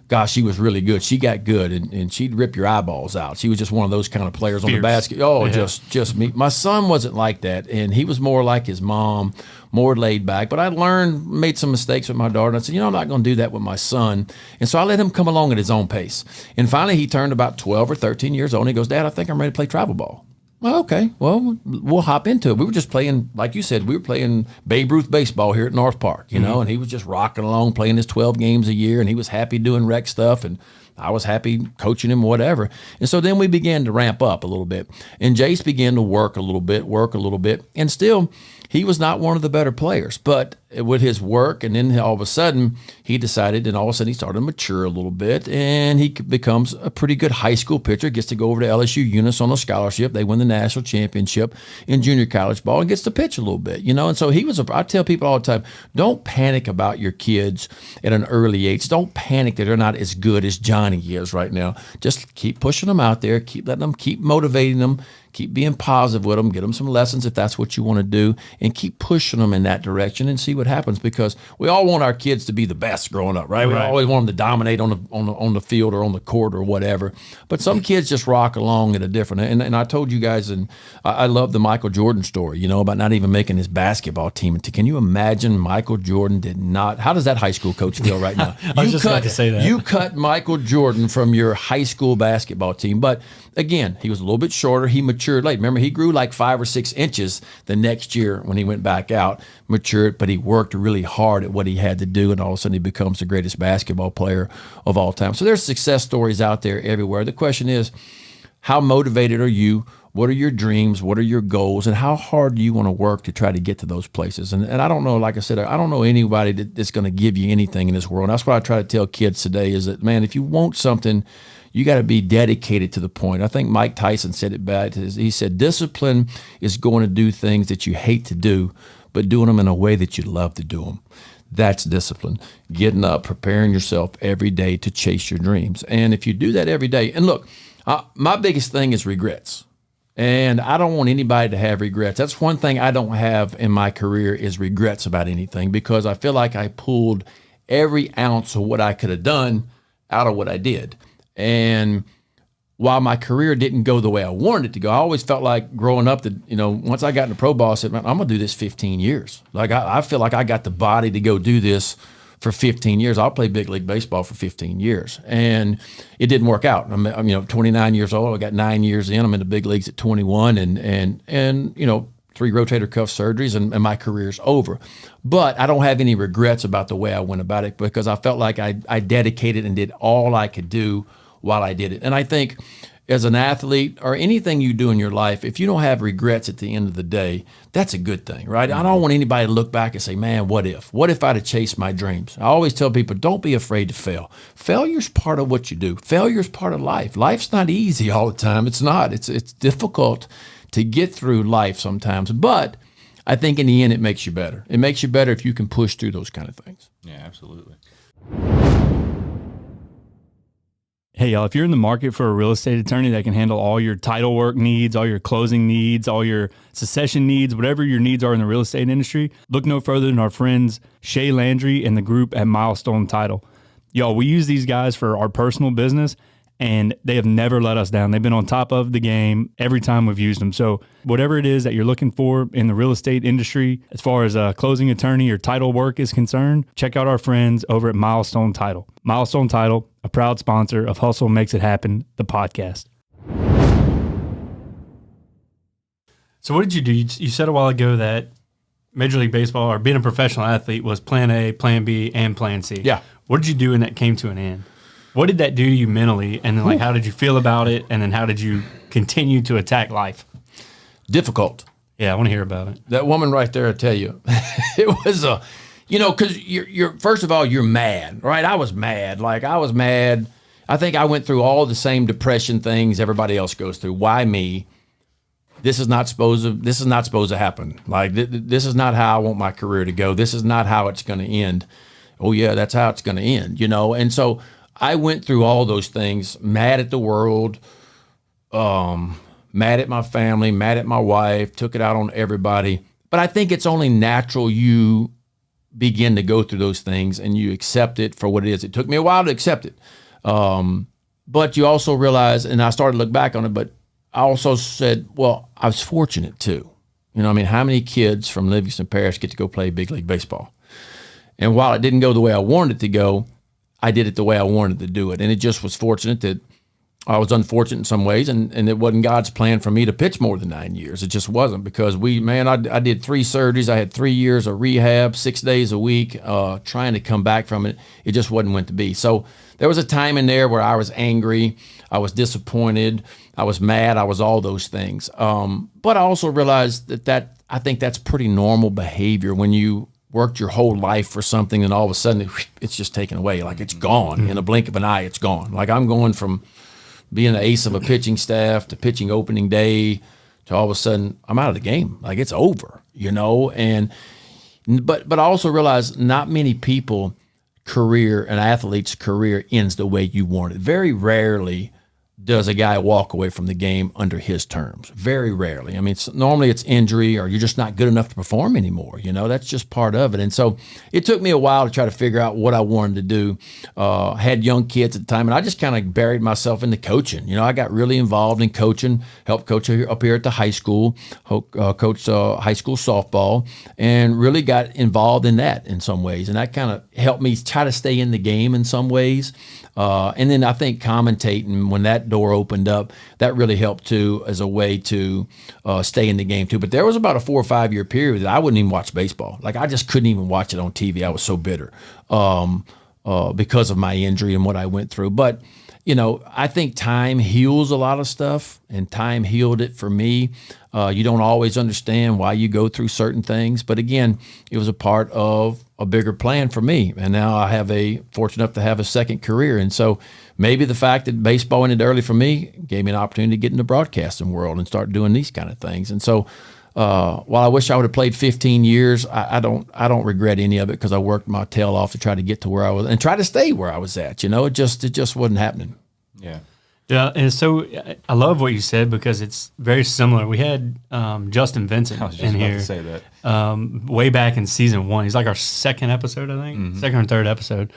Speaker 6: gosh, she was really good. She got good, and she'd rip your eyeballs out. She was just one of those kind of players on the basket. Oh, yeah. just me. My son wasn't like that. And he was more like his mom, more laid back. But I made some mistakes with my daughter. And I said, I'm not going to do that with my son. And so I let him come along at his own pace. And finally, he turned about 12 or 13 years old. And he goes, Dad, I think I'm ready to play travel ball. Well, okay. Well, we'll hop into it. We were just playing, like you said, we were playing Babe Ruth baseball here at North Park, you know, and he was just rocking along, playing his 12 games a year, and he was happy doing rec stuff, and I was happy coaching him, whatever. And so then we began to ramp up a little bit, and Jace began to work a little bit, and still he was not one of the better players, but with his work, and then all of a sudden he decided, and all of a sudden he started to mature a little bit, and he becomes a pretty good high school pitcher, gets to go over to LSU Eunice on a scholarship. They win the national championship in junior college ball and gets to pitch a little bit, you know. And so I tell people all the time, don't panic about your kids at an early age. Don't panic that they're not as good as Johnny is right now. Just keep pushing them out there, keep letting them, keep motivating them, keep being positive with them, get them some lessons if that's what you want to do, and keep pushing them in that direction and see what happens, because we all want our kids to be the best growing up, right? We always want them to dominate on the field or on the court or whatever. But some kids just rock along at a different, and I told you guys, and I love the Michael Jordan story, you know, about not even making his basketball team. Can you imagine Michael Jordan did not? How does that high school coach feel right now?
Speaker 5: I was just about to say that.
Speaker 6: You cut Michael Jordan from your high school basketball team. But again, he was a little bit shorter. He matured late. Remember, he grew like 5 or 6 inches the next year when he went back out, matured, but he worked really hard at what he had to do, and all of a sudden he becomes the greatest basketball player of all time. So there's success stories out there everywhere. The question is, how motivated are you? What are your dreams? What are your goals? And how hard do you want to work to try to get to those places? And I don't know, like I said, I don't know anybody that's going to give you anything in this world. And that's what I try to tell kids today is that, man, if you want something, you got to be dedicated to the point. I think Mike Tyson said it best. He said, discipline is going to do things that you hate to do, but doing them in a way that you love to do them. That's discipline. Getting up, preparing yourself every day to chase your dreams. And if you do that every day, and look, my biggest thing is regrets. And I don't want anybody to have regrets. That's one thing I don't have in my career is regrets about anything, because I feel like I pulled every ounce of what I could have done out of what I did. And while my career didn't go the way I wanted it to go, I always felt like growing up that, you know, once I got into pro ball, I said, man, I'm going to do this 15 years. Like I feel like I got the body to go do this for 15 years. I'll play big league baseball for 15 years. And it didn't work out. I'm 29 years old. I got 9 years in. I'm in the big leagues at 21 and 3 rotator cuff surgeries and my career's over. But I don't have any regrets about the way I went about it, because I felt like I dedicated and did all I could do while I did it. And I think as an athlete or anything you do in your life, if you don't have regrets at the end of the day, that's a good thing, right? I don't want anybody to look back and say, man, what if? What if I'd have chased my dreams? I always tell people, don't be afraid to fail. Failure's part of what you do. Failure's part of life. Life's not easy all the time. It's not. It's difficult to get through life sometimes. But I think in the end, it makes you better. It makes you better if you can push through those kind of things.
Speaker 7: Yeah, absolutely.
Speaker 5: Hey, y'all, if you're in the market for a real estate attorney that can handle all your title work needs, all your closing needs, all your succession needs, whatever your needs are in the real estate industry, look no further than our friends Shay Landry and the group at Milestone Title. Y'all, we use these guys for our personal business, and they have never let us down. They've been on top of the game every time we've used them. So whatever it is that you're looking for in the real estate industry, as far as a closing attorney or title work is concerned, check out our friends over at Milestone Title. Milestone Title, a proud sponsor of Hustle Makes It Happen, the podcast. So what did you do? You said a while ago that Major League Baseball or being a professional athlete was plan A, plan B, and plan C.
Speaker 6: Yeah.
Speaker 5: What did you do when that came to an end? What did that do to you mentally? And then, how did you feel about it? And then how did you continue to attack life?
Speaker 6: Difficult.
Speaker 5: Yeah, I want to hear about it.
Speaker 6: That woman right there, I tell you, it was because you're first of all, you're mad, right? I was mad. I think I went through all the same depression things everybody else goes through. Why me? This is not supposed to happen. Like, this is not how I want my career to go. This is not how it's going to end. Oh yeah, that's how it's going to end, And so I went through all those things, mad at the world, mad at my family, mad at my wife, took it out on everybody. But I think it's only natural you begin to go through those things and you accept it for what it is. It took me a while to accept it. But you also realize, and I started to look back on it, but I also said, well, I was fortunate too. How many kids from Livingston Parish get to go play big league baseball? And while it didn't go the way I wanted it to go, I did it the way I wanted to do it. And it just was fortunate that I was unfortunate in some ways, and it wasn't God's plan for me to pitch more than 9 years. It just wasn't, because I did 3 surgeries. I had 3 years of rehab, 6 days a week, trying to come back from it. It just wasn't meant to be. So there was a time in there where I was angry, I was disappointed, I was mad, I was all those things. But I also realized that I think that's pretty normal behavior when you worked your whole life for something and all of a sudden it's just taken away. Like, it's gone. In a blink of an eye, it's gone. Like, I'm going from being the ace of a pitching staff to pitching opening day to all of a sudden I'm out of the game. Like, it's over, and but I also realized not many people an athlete's career ends the way you want it. Very rarely does a guy walk away from the game under his terms. Very rarely. Normally it's injury or you're just not good enough to perform anymore. That's just part of it. And so it took me a while to try to figure out what I wanted to do. Had young kids at the time, and I just kind of buried myself into coaching. I got really involved in coaching, helped coach up here at the high school, coached high school softball, and really got involved in that in some ways. And that kind of helped me try to stay in the game in some ways. And then I think commentating, when that door opened up, that really helped too, as a way to stay in the game too. But there was about a 4 or 5 year period that I wouldn't even watch baseball. Like, I just couldn't even watch it on TV. I was so bitter because of my injury and what I went through. But, I think time heals a lot of stuff, and time healed it for me. You don't always understand why you go through certain things. But again, it was a part of a bigger plan for me. And now I have fortunate enough to have a second career. And so maybe the fact that baseball ended early for me gave me an opportunity to get in the broadcasting world and start doing these kind of things. And so while I wish I would have played 15 years, I don't regret any of it, because I worked my tail off to try to get to where I was and try to stay where I was at. It just wasn't happening.
Speaker 7: Yeah.
Speaker 5: Yeah, and so I love what you said, because it's very similar. We had Justin Vincent in here.
Speaker 7: To say that.
Speaker 5: Way back in season 1. He's like our second episode, I think, second or third episode.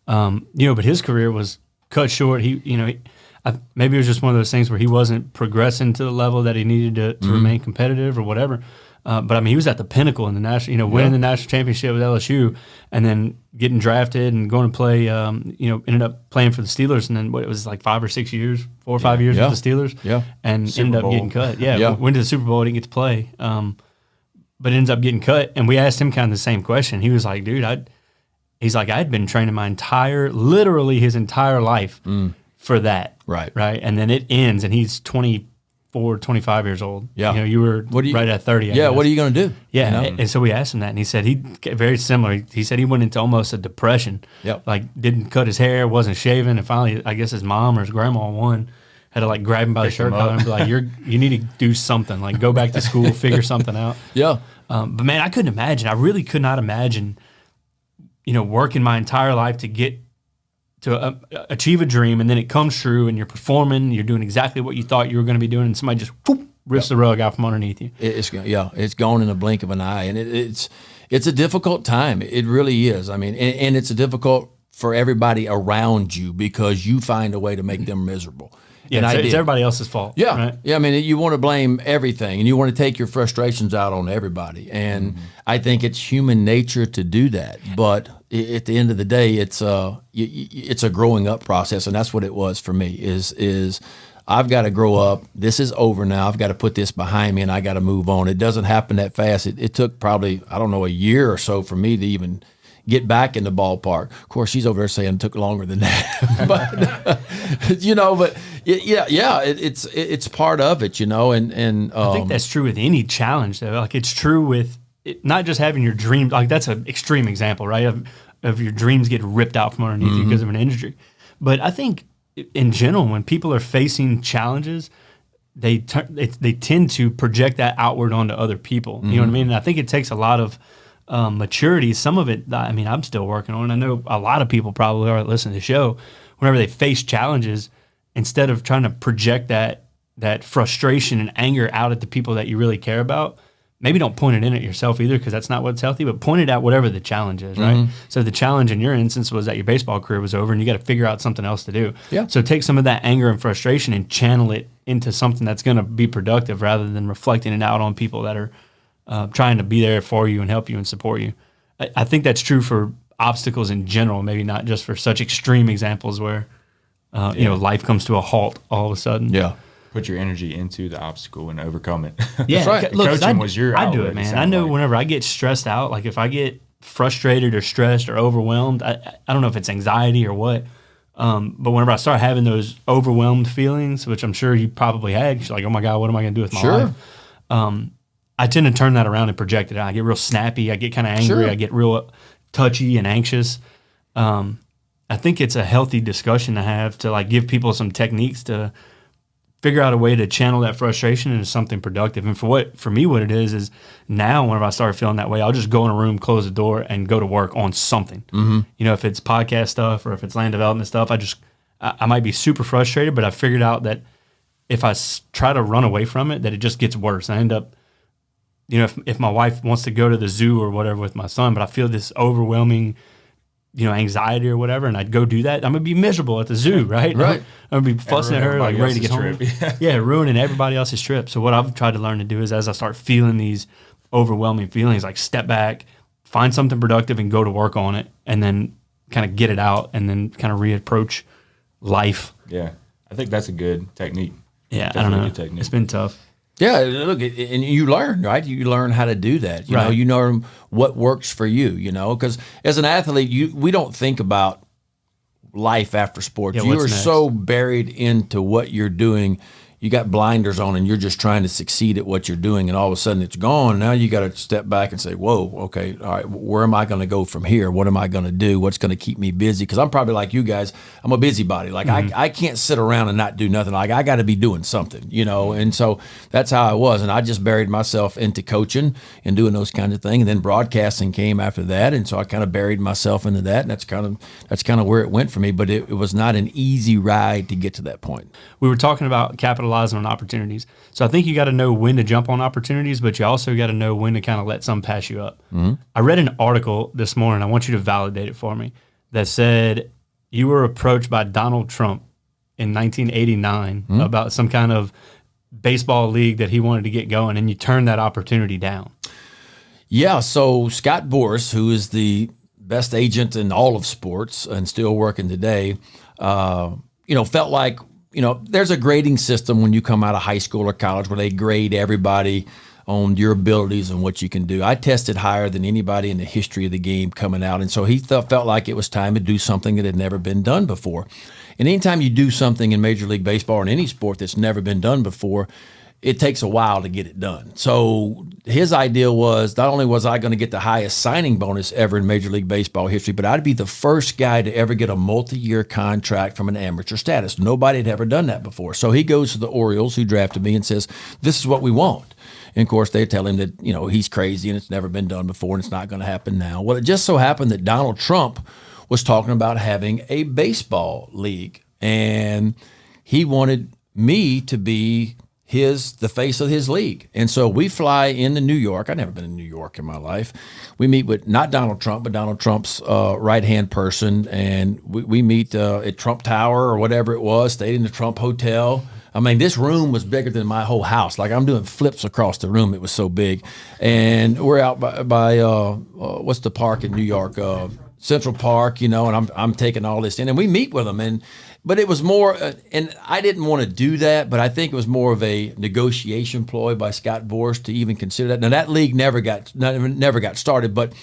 Speaker 5: But his career was cut short. Maybe it was just one of those things where he wasn't progressing to the level that he needed to remain competitive or whatever. But he was at the pinnacle in the national, winning the national championship with LSU, and then getting drafted and going to play. Ended up playing for the Steelers, and then it was like 5 or 6 years, 4 or 5 years with the Steelers, and
Speaker 7: Super
Speaker 5: ended
Speaker 7: Bowl.
Speaker 5: up getting cut. Went to the Super Bowl, didn't get to play, but ends up getting cut. And we asked him kind of the same question. He was like, "Dude, I'd been training literally his entire life for that.
Speaker 6: Right.
Speaker 5: Right. And then it ends, and he's 24, 25 years old.
Speaker 6: Yeah.
Speaker 5: You know, you were right at 30. I
Speaker 6: Yeah.
Speaker 5: guess.
Speaker 6: What are you going to do?
Speaker 5: Yeah,
Speaker 6: You know?
Speaker 5: and so we asked him that, and he said very similar. He said he went into almost a depression.
Speaker 6: Yep.
Speaker 5: Like didn't cut his hair, wasn't shaving, and finally, I guess his mom or his grandma had to like grab him by the shirt collar and be like, you need to do something. Like go back to school, figure something out.
Speaker 6: Yeah.
Speaker 5: But man, I couldn't imagine. I really could not imagine, you know, working my entire life to get to achieve a dream, and then it comes true, and you're performing, you're doing exactly what you thought you were going to be doing, and somebody just whoop, rips the rug out from underneath you.
Speaker 6: It's gone in a blink of an eye, and it's a difficult time. It really is. I mean, and it's difficult for everybody around you because you find a way to make them miserable.
Speaker 5: Yeah,
Speaker 6: and
Speaker 5: it's everybody else's fault.
Speaker 6: Yeah,
Speaker 5: right?
Speaker 6: yeah. I mean, you want to blame everything, and you want to take your frustrations out on everybody. And I think it's human nature to do that. But at the end of the day, it's a growing up process, and that's what it was for me. Is I've got to grow up. This is over now. I've got to put this behind me, and I got to move on. It doesn't happen that fast. It took probably, I don't know, a year or so for me to even get back in the ballpark. Of course, she's over there saying it took longer than that. But you know, but it's part of it, you know. And
Speaker 5: I think that's true with any challenge, though. Like it's true with not just having your dream. Like that's an extreme example, right? Of your dreams getting ripped out from underneath you because of an injury. But I think in general, when people are facing challenges, they tend to project that outward onto other people. You know what I mean? And I think it takes a lot of maturity. Some of it, I mean, I'm still working on. I know a lot of people probably are that listen to the show. Whenever they face challenges, instead of trying to project that frustration and anger out at the people that you really care about, maybe don't point it in at yourself either, because that's not what's healthy, but point it at whatever the challenge is, right? So the challenge in your instance was that your baseball career was over and you got to figure out something else to do.
Speaker 6: Yeah.
Speaker 5: So take some of that anger and frustration and channel it into something that's going to be productive rather than reflecting it out on people that are trying to be there for you and help you and support you. I think that's true for obstacles in general, maybe not just for such extreme examples where, you know, life comes to a halt all of a sudden.
Speaker 6: yeah.
Speaker 7: Put your energy into the obstacle and overcome it.
Speaker 5: Yeah,
Speaker 6: right.
Speaker 5: Look,
Speaker 7: Coaching was your
Speaker 5: I do
Speaker 7: outlet,
Speaker 5: it,
Speaker 7: it
Speaker 5: man. I
Speaker 7: sounded
Speaker 5: know
Speaker 7: like.
Speaker 5: whenever I get stressed out, like if I get frustrated or stressed or overwhelmed, I don't know if it's anxiety or what, but whenever I start having those overwhelmed feelings, which I'm sure you probably had, you're like, oh my God, what am I going to do with my life? I tend to turn that around and project it out. I get real snappy. I get kind of angry.
Speaker 6: Sure.
Speaker 5: I get real touchy and anxious. I think it's a healthy discussion to have to like give people some techniques to figure out a way to channel that frustration into something productive. And for me, what it is now whenever I start feeling that way, I'll just go in a room, close the door, and go to work on something. You know, if it's podcast stuff or if it's land development stuff, I might be super frustrated, but I figured out that if I try to run away from it, that it just gets worse. I end up, you know, if my wife wants to go to the zoo or whatever with my son, but I feel this overwhelming, you know, anxiety or whatever, and I'd go do that, I'm going to be miserable at the zoo, right?
Speaker 6: Right.
Speaker 5: I'm going to be fussing at her, like ready to get home. Yeah, ruining everybody else's trip. So what I've tried to learn to do is as I start feeling these overwhelming feelings, like step back, find something productive and go to work on it, and then kind of get it out and then kind of reapproach life.
Speaker 7: Yeah, I think that's a good technique.
Speaker 5: Yeah,
Speaker 7: Definitely
Speaker 5: I don't
Speaker 7: a
Speaker 5: know.
Speaker 7: good technique.
Speaker 5: It's been tough.
Speaker 6: Yeah, look, and you learn, right? You learn how to do that.
Speaker 5: Right.
Speaker 6: You know what works for you, you know, because as an athlete, we don't think about life after sports.
Speaker 5: Yeah,
Speaker 6: you
Speaker 5: what's
Speaker 6: are
Speaker 5: next?
Speaker 6: so buried into what you're doing. You got blinders on and you're just trying to succeed at what you're doing, and all of a sudden it's gone. Now you got to step back and say, whoa, okay, all right, where am I going to go from here? What am I going to do? What's going to keep me busy? Because I'm probably like you guys, I'm a busybody. Like I can't sit around and not do nothing. Like I got to be doing something, you know? And so that's how I was. And I just buried myself into coaching and doing those kinds of things. And then broadcasting came after that. And so I kind of buried myself into that. And that's kind of where it went for me. But it was not an easy ride to get to that point.
Speaker 5: We were talking about capitalizing on opportunities. So I think you got to know when to jump on opportunities, but you also got to know when to kind of let some pass you up. I read an article this morning, I want you to validate it for me, that said you were approached by Donald Trump in 1989 about some kind of baseball league that he wanted to get going, and you turned that opportunity down.
Speaker 6: Yeah, so Scott Boras, who is the best agent in all of sports and still working today, felt like, there's a grading system when you come out of high school or college where they grade everybody on your abilities and what you can do. I tested higher than anybody in the history of the game coming out, and so he felt like it was time to do something that had never been done before. And anytime you do something in Major League Baseball or in any sport that's never been done before, it takes a while to get it done. So his idea was not only was I going to get the highest signing bonus ever in Major League Baseball history, but I'd be the first guy to ever get a multi-year contract from an amateur status. Nobody had ever done that before. So he goes to the Orioles, who drafted me, and says, this is what we want. And of course, they tell him that, he's crazy and it's never been done before and it's not going to happen now. Well, it just so happened that Donald Trump was talking about having a baseball league, and he wanted me to be the face of his league. And so we fly into New York. I've never been in New York in my life. We meet with not Donald Trump, but Donald Trump's right-hand person. And we meet at Trump Tower or whatever it was, stayed in the Trump Hotel. I mean, this room was bigger than my whole house. Like, I'm doing flips across the room. It was so big. And we're out by what's the park in New York? Central Park, and I'm taking all this in. And we meet with them. But it was more, and I didn't want to do that, but I think it was more of a negotiation ploy by Scott Boras to even consider that. Now, that league never got started, but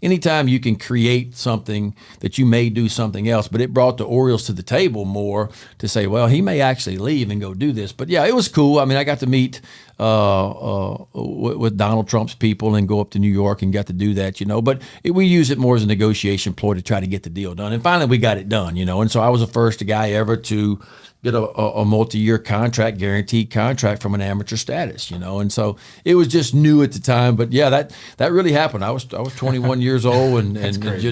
Speaker 6: anytime you can create something that you may do something else, but it brought the Orioles to the table more to say, well, he may actually leave and go do this. But yeah, it was cool. I mean, I got to meet with Donald Trump's people and go up to New York and got to do that, But we use it more as a negotiation ploy to try to get the deal done. And finally, we got it done, And so I was the first guy ever to get a multi-year contract, guaranteed contract from an amateur status, And so it was just new at the time. But yeah, that really happened. I was 21 years old and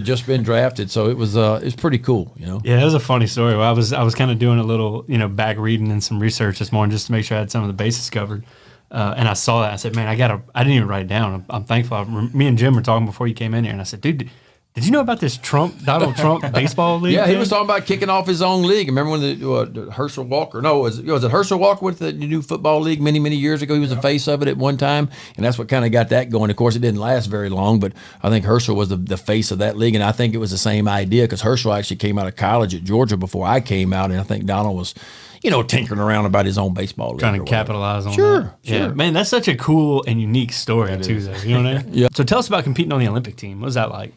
Speaker 6: just been drafted, so it was pretty cool,
Speaker 5: Yeah, it was a funny story. I was kind of doing a little back reading and some research this morning just to make sure I had some of the bases covered. And I saw that. I said, man, I didn't even write it down. I'm thankful. Me and Jim were talking before you came in here, and I said, dude, did you know about this Donald Trump baseball league?
Speaker 6: Yeah, he was talking about kicking off his own league. Remember when the Herschel Walker? No, was it Herschel Walker with the new football league many, many years ago? He was the face of it at one time, and that's what kind of got that going. Of course, it didn't last very long, but I think Herschel was the face of that league, and I think it was the same idea because Herschel actually came out of college at Georgia before I came out, and I think Donald was tinkering around about his own baseball league.
Speaker 5: Trying to capitalize on that.
Speaker 6: Sure.
Speaker 5: Yeah, man, that's such a cool and unique story, too, though. You know what I mean?
Speaker 6: Yeah.
Speaker 5: So tell us about competing on the Olympic team. What was that like?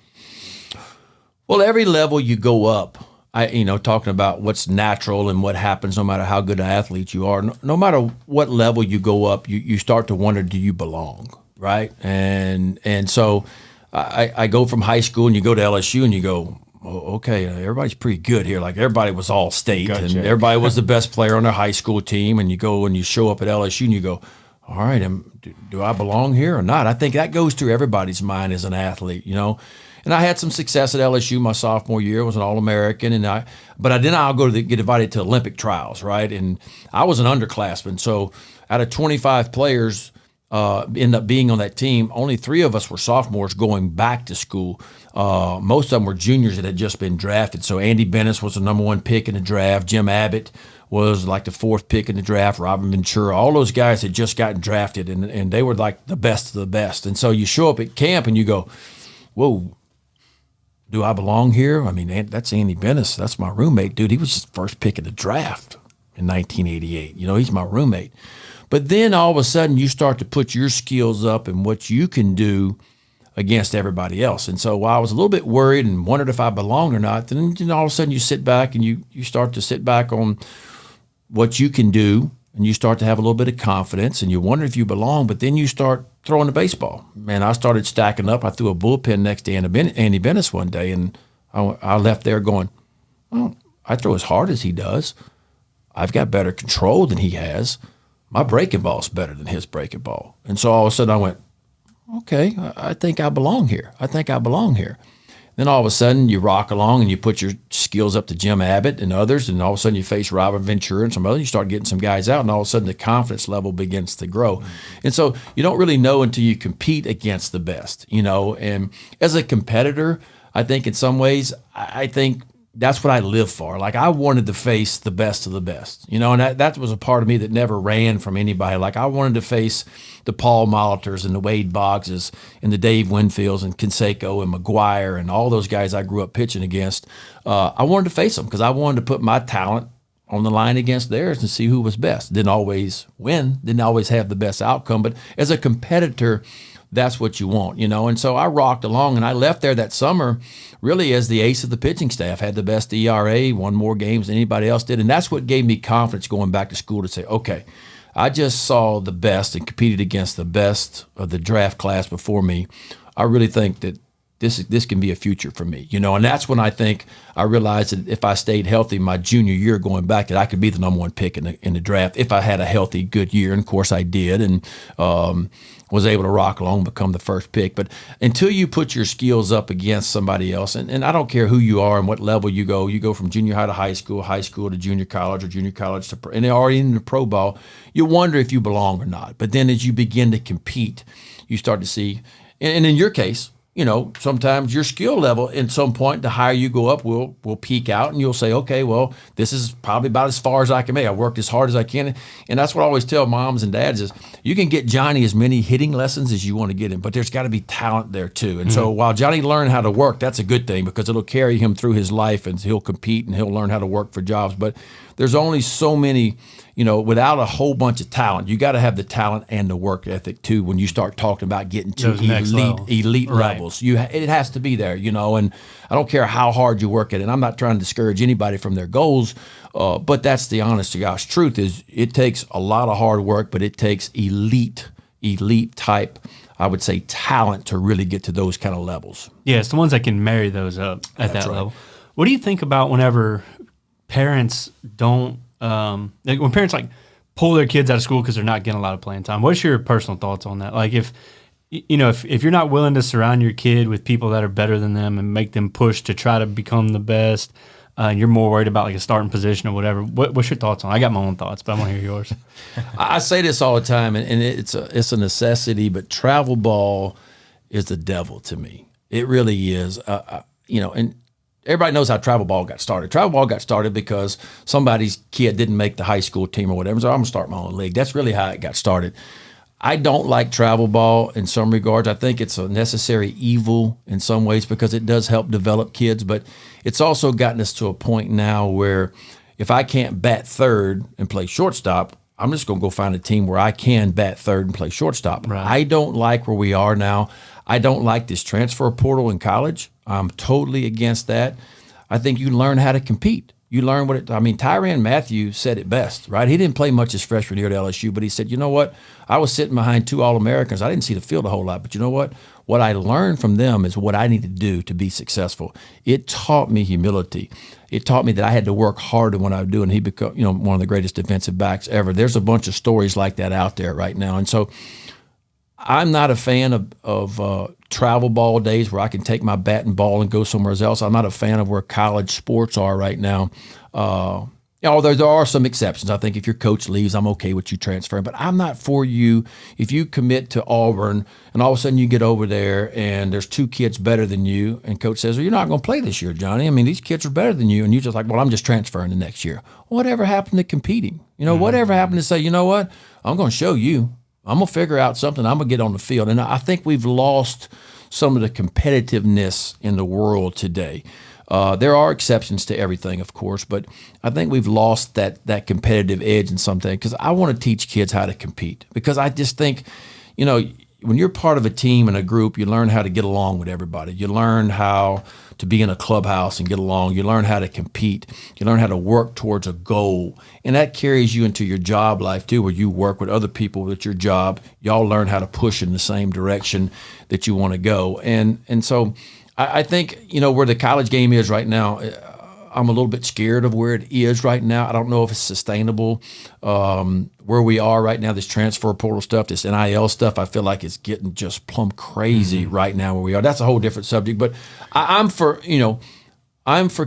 Speaker 6: Well, every level you go up, talking about what's natural and what happens no matter how good an athlete you are, no matter what level you go up, you start to wonder, do you belong, right? And so I go from high school and you go to LSU and you go, oh, okay, everybody's pretty good here. Like everybody was all state and everybody was the best player on their high school team. And you go and you show up at LSU and you go, all right, do I belong here or not? I think that goes through everybody's mind as an athlete, And I had some success at LSU my sophomore year. I was an All-American, but then I'll get invited to Olympic trials, right? And I was an underclassman, so out of 25 players end up being on that team, only 3 of us were sophomores going back to school. Most of them were juniors that had just been drafted. So Andy Bennis was the number 1 pick in the draft. Jim Abbott was like the 4th pick in the draft. Robin Ventura, all those guys had just gotten drafted, and they were like the best of the best. And so you show up at camp and you go, whoa, do I belong here? I mean, that's Andy Bennis. That's my roommate, dude. He was just the 1st pick in the draft in 1988. He's my roommate. But then all of a sudden you start to put your skills up and what you can do against everybody else. And so while I was a little bit worried and wondered if I belonged or not, then all of a sudden you sit back and you start to sit back on what you can do, and you start to have a little bit of confidence, and you wonder if you belong, but then you start throwing the baseball. Man, I started stacking up. I threw a bullpen next to Andy Bennis one day, and I left there going, well, I throw as hard as he does. I've got better control than he has. My breaking ball's better than his breaking ball. And so all of a sudden I went, okay, I think I belong here. Then all of a sudden you rock along and you put your skills up to Jim Abbott and others, and all of a sudden you face Robin Ventura and some others. You start getting some guys out, and all of a sudden the confidence level begins to grow. Mm-hmm. And so you don't really know until you compete against the best, And as a competitor, I think in some ways, I think that's what I live for. Like I wanted to face the best of the best, and that was a part of me that never ran from anybody. Like I wanted to face the Paul Molitors and the Wade Boggses and the Dave Winfields and Canseco and McGuire and all those guys I grew up pitching against. I wanted to face them because I wanted to put my talent on the line against theirs and see who was best. Didn't always win, didn't always have the best outcome, but as a competitor, that's what you want, And so I rocked along, and I left there that summer really as the ace of the pitching staff, had the best ERA, won more games than anybody else did. And that's what gave me confidence going back to school to say, okay, I just saw the best and competed against the best of the draft class before me. I really think that this can be a future for me, and that's when I think I realized that if I stayed healthy my junior year going back, that I could be the number one pick in the draft if I had a healthy, good year. And of course I did, and was able to rock along and become the first pick. But until you put your skills up against somebody else, and I don't care who you are and what level you go from junior high to high school to junior college, or junior college to pro, and they're already in the pro ball, you wonder if you belong or not. But then as you begin to compete, you start to see, and in your case, sometimes your skill level at some point, the higher you go up, will peak out, and you'll say, okay, well, this is probably about as far as I can make. I worked as hard as I can. And that's what I always tell moms and dads is you can get Johnny as many hitting lessons as you want to get him, but there's got to be talent there too. And so while Johnny learned how to work, that's a good thing because it'll carry him through his life, and he'll compete and he'll learn how to work for jobs. But there's only so many, without a whole bunch of talent, you got to have the talent and the work ethic too. When you start talking about getting to elite levels, it has to be there, and I don't care how hard you work at it. And I'm not trying to discourage anybody from their goals, but that's the honest to gosh truth is it takes a lot of hard work, but it takes elite type, I would say, talent to really get to those kind of levels.
Speaker 5: Yeah, it's the ones that can marry those up at that level. What do you think about whenever parents don't, when parents pull their kids out of school because they're not getting a lot of playing time? What's your personal thoughts on that? Like if you're not willing to surround your kid with people that are better than them and make them push to try to become the best, and you're more worried about a starting position or whatever, what's your thoughts on it? I got my own thoughts, but I want to hear yours.
Speaker 6: I say this all the time, and it's a necessity, but travel ball is the devil to me. It really is. And everybody knows how travel ball got started. Travel ball got started because somebody's kid didn't make the high school team or whatever, so I'm going to start my own league. That's really how it got started. I don't like travel ball in some regards. I think it's a necessary evil in some ways because it does help develop kids, but it's also gotten us to a point now where if I can't bat third and play shortstop, I'm just going to go find a team where I can bat third and play shortstop. Right. I don't like where we are now. I don't like this transfer portal in college. I'm totally against that. I think you learn how to compete. You learn Tyrann Mathieu said it best, right? He didn't play much his freshman year at LSU, but he said, you know what? I was sitting behind two All-Americans. I didn't see the field a whole lot, but you know what? What I learned from them is what I need to do to be successful. It taught me humility. It taught me that I had to work harder when I was doing. He became, one of the greatest defensive backs ever. There's a bunch of stories like that out there right now. And so I'm not a fan of travel ball days where I can take my bat and ball and go somewhere else. I'm not a fan of where college sports are right now. Although there are some exceptions. I think if your coach leaves, I'm okay with you transferring. But I'm not for you if you commit to Auburn and all of a sudden you get over there and there's two kids better than you and coach says, well, you're not going to play this year, Johnny. I mean, these kids are better than you. And you're just like, well, I'm just transferring the next year. Whatever happened to competing? Whatever happened to say, you know what? I'm going to show you. I'm going to figure out something. I'm going to get on the field. And I think we've lost some of the competitiveness in the world today. There are exceptions to everything, of course, but I think we've lost that competitive edge in something because I want to teach kids how to compete because I just think, when you're part of a team and a group, you learn how to get along with everybody. You learn how to be in a clubhouse and get along. You learn how to compete. You learn how to work towards a goal. And that carries you into your job life too, where you work with other people at your job. Y'all learn how to push in the same direction that you want to go. And so I think, where the college game is right now, I'm a little bit scared of where it is right now. I don't know if it's sustainable. Where we are right now, this transfer portal stuff, this NIL stuff, I feel like it's getting just plumb crazy right now where we are. That's a whole different subject. But I'm for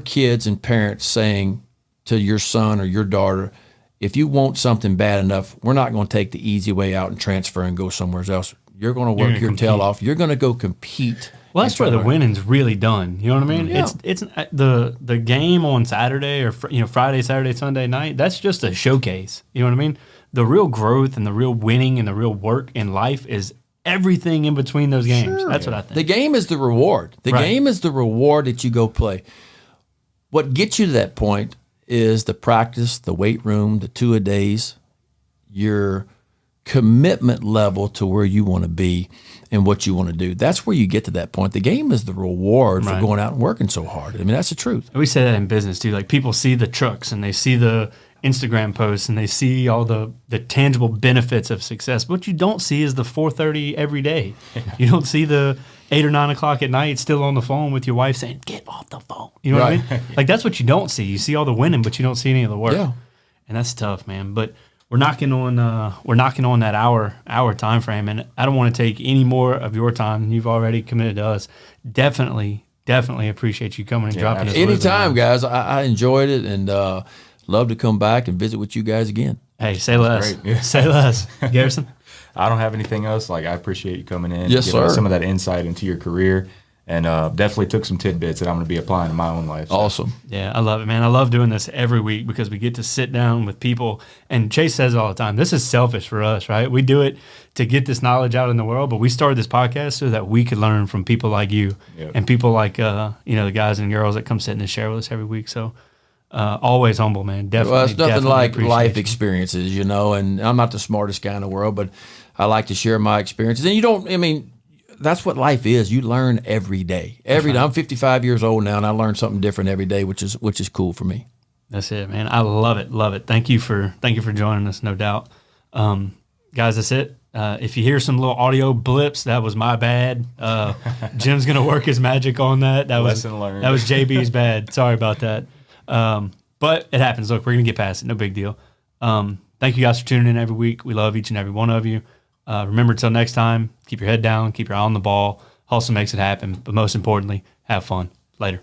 Speaker 6: kids and parents saying to your son or your daughter, if you want something bad enough, we're not going to take the easy way out and transfer and go somewhere else. You're going to work your tail off. You're going to go compete.
Speaker 5: Well, that's where the winning's really done. You know what I mean?
Speaker 6: Yeah.
Speaker 5: It's the game on Saturday or Friday, Saturday, Sunday night. That's just a showcase. You know what I mean? The real growth and the real winning and the real work in life is everything in between those games. Sure. That's what I think.
Speaker 6: The game is the reward. The game is the reward that you go play. What gets you to that point is the practice, the weight room, the two-a-days, your commitment level to where you want to be and what you want to do. That's where you get to that point. The game is the reward for going out and working so hard. I mean, that's the truth.
Speaker 5: We say that in business too. Like people see the trucks and they see the Instagram posts and they see all the tangible benefits of success. What you don't see is the 4:30 every day. You don't see the 8 or 9 o'clock at night still on the phone with your wife saying, "Get off the phone." You know what I mean? Like that's what you don't see. You see all the winning, but you don't see any of the work.
Speaker 6: Yeah.
Speaker 5: And that's tough, man. But we're knocking on that hour time frame, and I don't want to take any more of your time. You've already committed to us. Definitely appreciate you coming and dropping us.
Speaker 6: Anytime, guys. I enjoyed it and love to come back and visit with you guys again.
Speaker 5: Hey, say less.
Speaker 7: great. Yeah.
Speaker 5: Say less. Garrison?
Speaker 7: I don't have anything else. Like, I appreciate you coming in.
Speaker 6: Yes,
Speaker 7: giving us
Speaker 6: sir.
Speaker 7: some of that insight into your career, and definitely took some tidbits that I'm going to be applying in my own life. So.
Speaker 6: Awesome.
Speaker 5: Yeah, I love it, man. I love doing this every week because we get to sit down with people. And Chase says it all the time, this is selfish for us, right? We do it to get this knowledge out in the world, but we started this podcast so that we could learn from people like you and people like, the guys and girls that come sit and share with us every week. So always humble, man. Definitely.
Speaker 6: Well, it's nothing
Speaker 5: definitely
Speaker 6: like
Speaker 5: appreciate
Speaker 6: life
Speaker 5: you.
Speaker 6: experiences, and I'm not the smartest guy in the world, but I like to share my experiences. And that's what life is. You learn every day. Every day. I'm 55 years old now, and I learn something different every day, which is cool for me.
Speaker 5: That's it, man. I love it. Love it. Thank you for joining us, no doubt. Guys, that's it. If you hear some little audio blips, that was my bad. Jim's gonna work his magic on that.
Speaker 7: Lesson learned.
Speaker 5: That was JB's bad. Sorry about that. But it happens. Look, we're gonna get past it. No big deal. Thank you guys for tuning in every week. We love each and every one of you. Remember, until next time, keep your head down, keep your eye on the ball. Hustle makes it happen. But most importantly, have fun. Later.